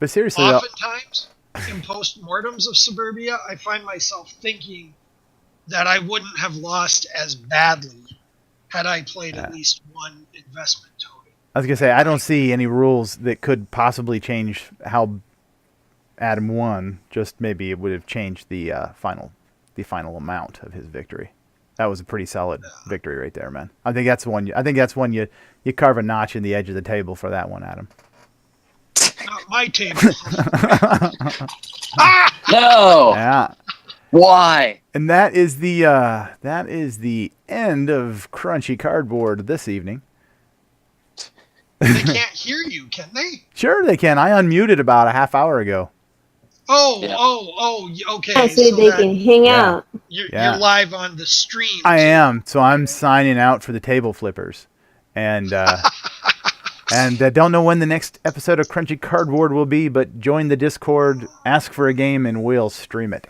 oftentimes in post-mortems of Suburbia, I find myself thinking that I wouldn't have lost as badly had I played at least one investment token. I was gonna say, I don't see any rules that could possibly change how Adam won. Just maybe it would have changed the final amount of his victory. That was a pretty solid victory right there, man. I think that's one. You carve a notch in the edge of the table for that one, Adam. Not my table. No. Yeah. Why? And that is the end of Crunchy Cardboard this evening. They can't hear you, can they? Sure they can. I unmuted about a half hour ago. Okay. I say they can hang out. You're live on the stream. I am. So I'm signing out for the table flippers. And don't know when the next episode of Crunchy Cardboard will be, but join the Discord, ask for a game, and we'll stream it.